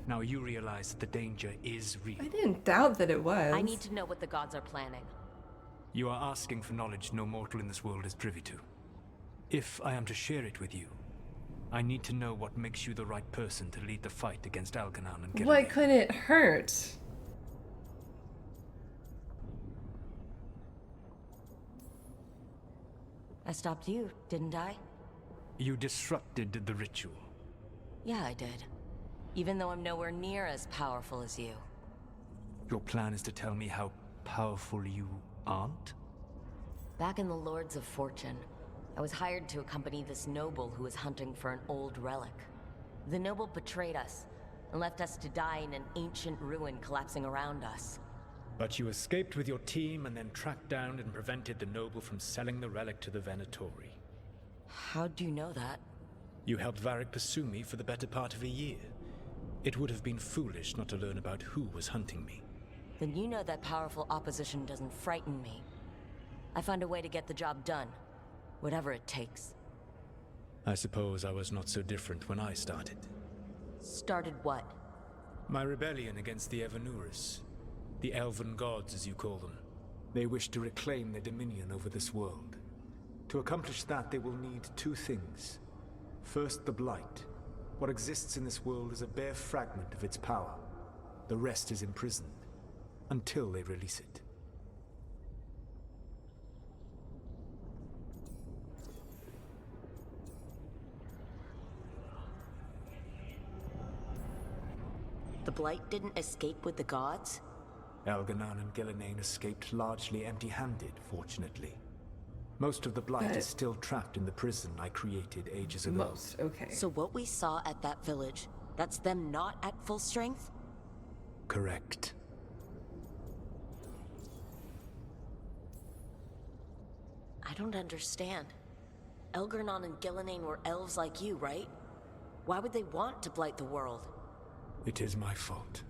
Speaker 8: Now you realize that the danger is real.
Speaker 1: I didn't doubt that it was.
Speaker 4: I need to know what the gods are planning.
Speaker 8: You are asking for knowledge no mortal in this world is privy to. If I am to share it with you, I need to know what makes you the right person to lead the fight against Algernon and Gillian.
Speaker 1: What could it hurt?
Speaker 4: I stopped you, didn't I?
Speaker 8: You disrupted the ritual.
Speaker 4: Yeah, I did. Even though I'm nowhere near as powerful as you.
Speaker 8: Your plan is to tell me how powerful you aren't?
Speaker 4: Back in the Lords of Fortune, I was hired to accompany this noble who was hunting for an old relic. The noble betrayed us and left us to die in an ancient ruin collapsing around us.
Speaker 8: But you escaped with your team and then tracked down and prevented the noble from selling the relic to the Venatori.
Speaker 4: How do you know that?
Speaker 8: You helped Varric pursue me for the better part of a year. It would have been foolish not to learn about who was hunting me.
Speaker 4: Then you know that powerful opposition doesn't frighten me. I find a way to get the job done. Whatever it takes.
Speaker 8: I suppose I was not so different when I started.
Speaker 4: Started what?
Speaker 8: My rebellion against the Evanuris. The Elven gods, as you call them. They wish to reclaim their dominion over this world. To accomplish that, they will need two things. First, the Blight. What exists in this world is a bare fragment of its power. The rest is imprisoned, until they release it.
Speaker 4: The Blight didn't escape with the gods?
Speaker 8: Algernon and Gillian escaped largely empty-handed, fortunately. Most of the Blight is still trapped in the prison I created ages ago.
Speaker 1: Most, okay.
Speaker 4: So what we saw at that village, that's them not at full strength?
Speaker 8: Correct.
Speaker 4: I don't understand. Algernon and Gillian were elves like you, right? Why would they want to blight the world?
Speaker 8: It is my fault.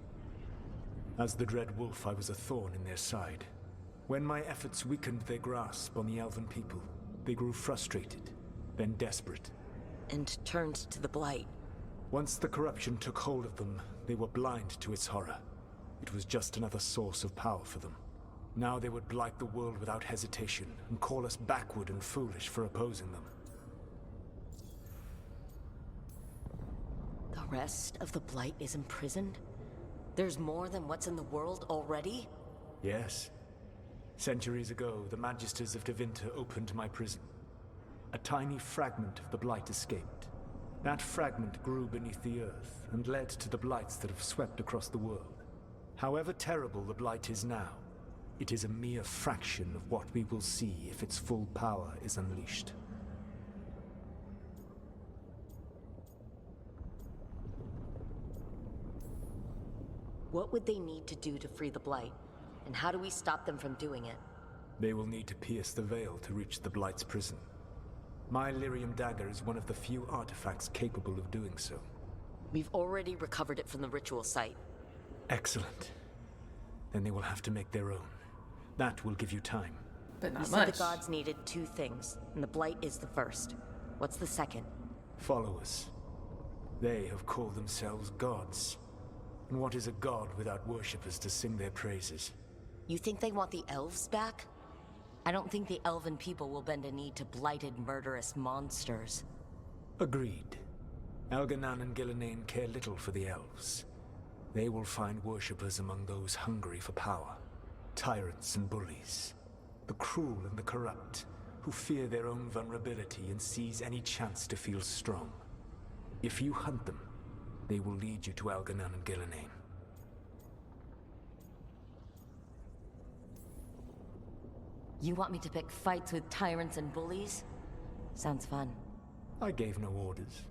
Speaker 8: As the Dread Wolf, I was a thorn in their side. When my efforts weakened their grasp on the Elven people, they grew frustrated, then desperate.
Speaker 4: And turned to the Blight.
Speaker 8: Once the corruption took hold of them, they were blind to its horror. It was just another source of power for them.
Speaker 17: Now they would blight the world without hesitation and call us backward and foolish for opposing them.
Speaker 4: The rest of the Blight is imprisoned? There's more than what's in the world already?
Speaker 17: Yes. Centuries ago, the Magisters of Tevinter opened my prison. A tiny fragment of the Blight escaped. That fragment grew beneath the earth and led to the Blights that have swept across the world. However terrible the Blight is now, it is a mere fraction of what we will see if its full power is unleashed.
Speaker 4: What would they need to do to free the Blight? And how do we stop them from doing it?
Speaker 17: They will need to pierce the veil to reach the Blight's prison. My Lyrium dagger is one of the few artifacts capable of doing so.
Speaker 4: We've already recovered it from the ritual site.
Speaker 17: Excellent. Then they will have to make their own. That will give you time.
Speaker 1: But not
Speaker 4: You
Speaker 1: much.
Speaker 4: said the gods needed 2 things, and the Blight is the first. What's the second?
Speaker 17: Followers. They have called themselves gods. And what is a god without worshippers to sing their praises?
Speaker 4: You think they want the elves back? I don't think the elven people will bend a knee to blighted, murderous monsters.
Speaker 17: Agreed. Elganan and Gillenane care little for the elves. They will find worshippers among those hungry for power. Tyrants and bullies. The cruel and the corrupt, who fear their own vulnerability and seize any chance to feel strong. If you hunt them, they will lead you to Elganan and Gillenane.
Speaker 4: You want me to pick fights with tyrants and bullies? Sounds fun.
Speaker 17: I gave no orders.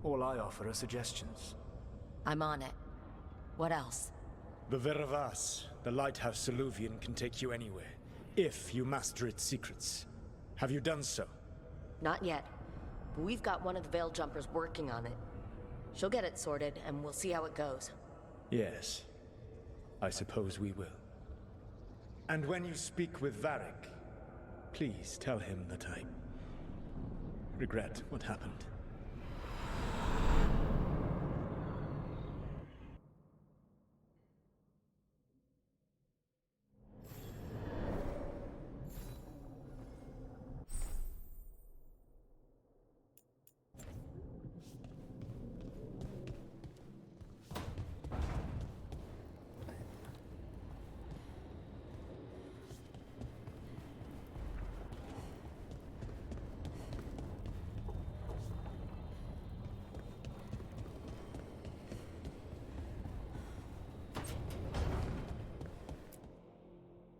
Speaker 17: All I offer are suggestions.
Speaker 4: I'm on it. What else?
Speaker 17: The Veravas, the lighthouse Soluvian, can take you anywhere, if you master its secrets. Have you done so?
Speaker 4: Not yet. But we've got one of the Veil Jumpers working on it. She'll get it sorted, and we'll see how it goes.
Speaker 17: Yes. I suppose we will. And when you speak with Varric, please tell him that I regret what happened.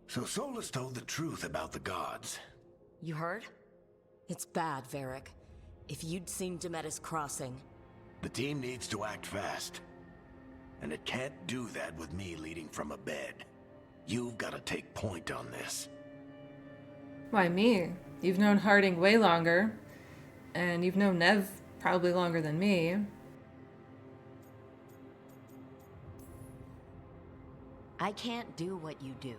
Speaker 13: So Solus told the truth about the gods.
Speaker 4: You heard? It's bad, Varric. If you'd seen Demetis crossing...
Speaker 13: The team needs to act fast. And it can't do that with me leading from a bed. You've got to take point on this.
Speaker 1: Why me? You've known Harding way longer. And you've known Nev probably longer than me.
Speaker 4: I can't do what you do.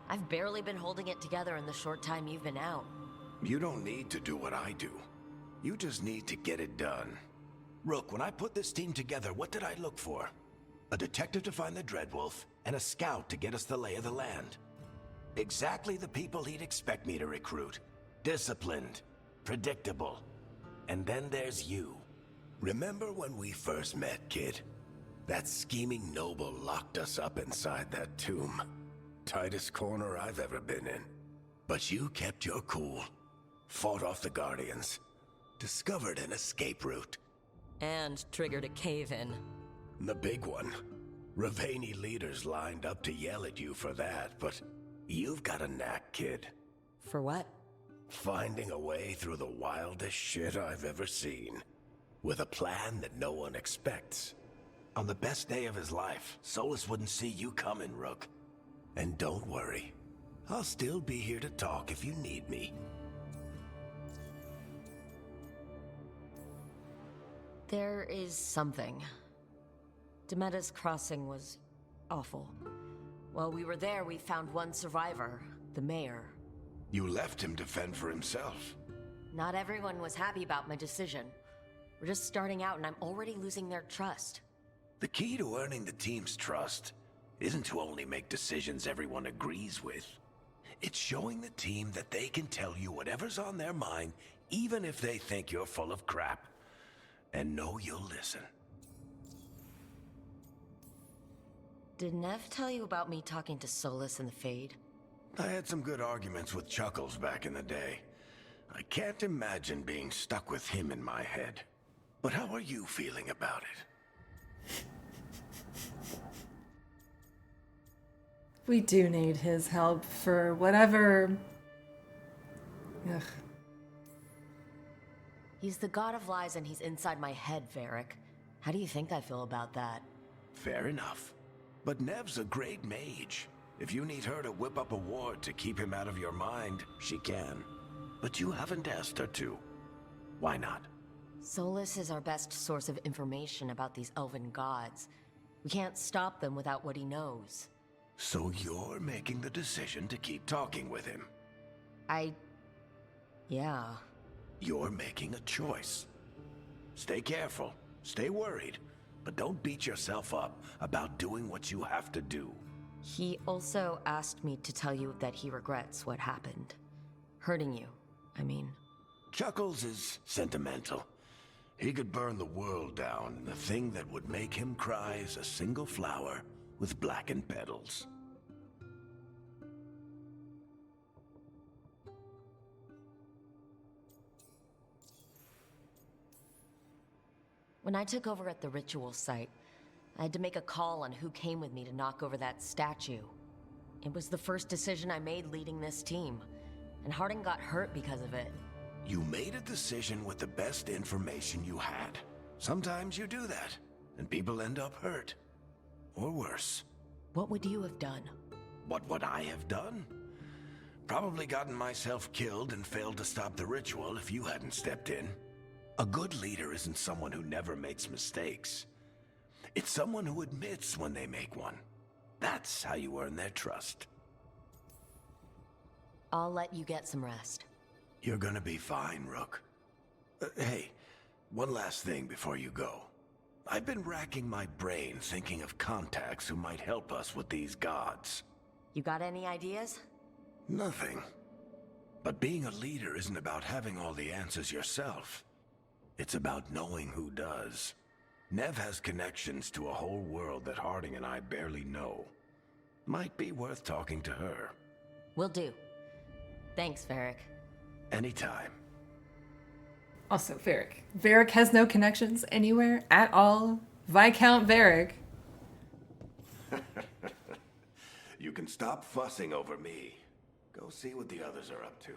Speaker 4: I've barely been holding it together in the short time you've been out.
Speaker 13: You don't need to do what I do. You just need to get it done. Rook, when I put this team together, what did I look for? A detective to find the Dreadwolf, and a scout to get us the lay of the land. Exactly the people he'd expect me to recruit. Disciplined, predictable. And then there's you. Remember when we first met, kid? That scheming noble locked us up inside that tomb. Tightest corner I've ever been in. But you kept your cool. Fought off the Guardians. Discovered an escape route.
Speaker 4: And triggered a cave-in.
Speaker 13: The big one. Ravani leaders lined up to yell at you for that, but you've got a knack, kid.
Speaker 4: For what?
Speaker 13: Finding a way through the wildest shit I've ever seen. With a plan that no one expects. On the best day of his life, Solus wouldn't see you coming, Rook. And don't worry. I'll still be here to talk if you need me.
Speaker 4: There is something. Demetis Crossing was awful. While we were there, we found one survivor, the mayor.
Speaker 13: You left him to fend for himself.
Speaker 4: Not everyone was happy about my decision. We're just starting out and I'm already losing their trust.
Speaker 13: The key to earning the team's trust isn't to only make decisions everyone agrees with. It's showing the team that they can tell you whatever's on their mind, even if they think you're full of crap. And know you'll listen.
Speaker 4: Did Nev tell you about me talking to Solus in the Fade?
Speaker 13: I had some good arguments with Chuckles back in the day. I can't imagine being stuck with him in my head. But how are you feeling about it?
Speaker 1: We do need his help for whatever... Ugh.
Speaker 4: He's the god of lies and he's inside my head, Varric. How do you think I feel about that?
Speaker 13: Fair enough. But Nev's a great mage. If you need her to whip up a ward to keep him out of your mind, she can. But you haven't asked her to. Why not?
Speaker 4: Solus is our best source of information about these elven gods. We can't stop them without what he knows.
Speaker 13: So you're making the decision to keep talking with him?
Speaker 4: Yeah.
Speaker 13: You're making a choice. Stay careful, stay worried, but don't beat yourself up about doing what you have to do.
Speaker 4: He also asked me to tell you that he regrets what happened. Hurting you, I mean.
Speaker 13: Chuckles is sentimental. He could burn the world down, and the thing that would make him cry is a single flower with blackened petals.
Speaker 4: When I took over at the ritual site, I had to make a call on who came with me to knock over that statue. It was the first decision I made leading this team, and Harding got hurt because of it.
Speaker 13: You made a decision with the best information you had. Sometimes you do that, and people end up hurt. Or worse.
Speaker 4: What would you have done?
Speaker 13: What would I have done? Probably gotten myself killed and failed to stop the ritual if you hadn't stepped in. A good leader isn't someone who never makes mistakes. It's someone who admits when they make one. That's how you earn their trust.
Speaker 4: I'll let you get some rest.
Speaker 13: You're gonna be fine, Rook. Hey, one last thing before you go. I've been racking my brain thinking of contacts who might help us with these gods.
Speaker 4: You got any ideas?
Speaker 13: Nothing. But being a leader isn't about having all the answers yourself. It's about knowing who does. Nev has connections to a whole world that Harding and I barely know. Might be worth talking to her.
Speaker 4: Will do. Thanks, Varric.
Speaker 13: Anytime.
Speaker 1: Also, Varric. Varric has no connections anywhere at all. Viscount Varric.
Speaker 13: You can stop fussing over me. Go see what the others are up to.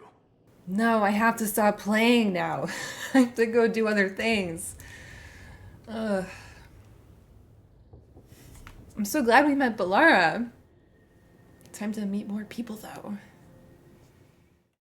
Speaker 1: No, I have to stop playing now. I have to go do other things. Ugh. I'm so glad we met Balara. Time to meet more people, though.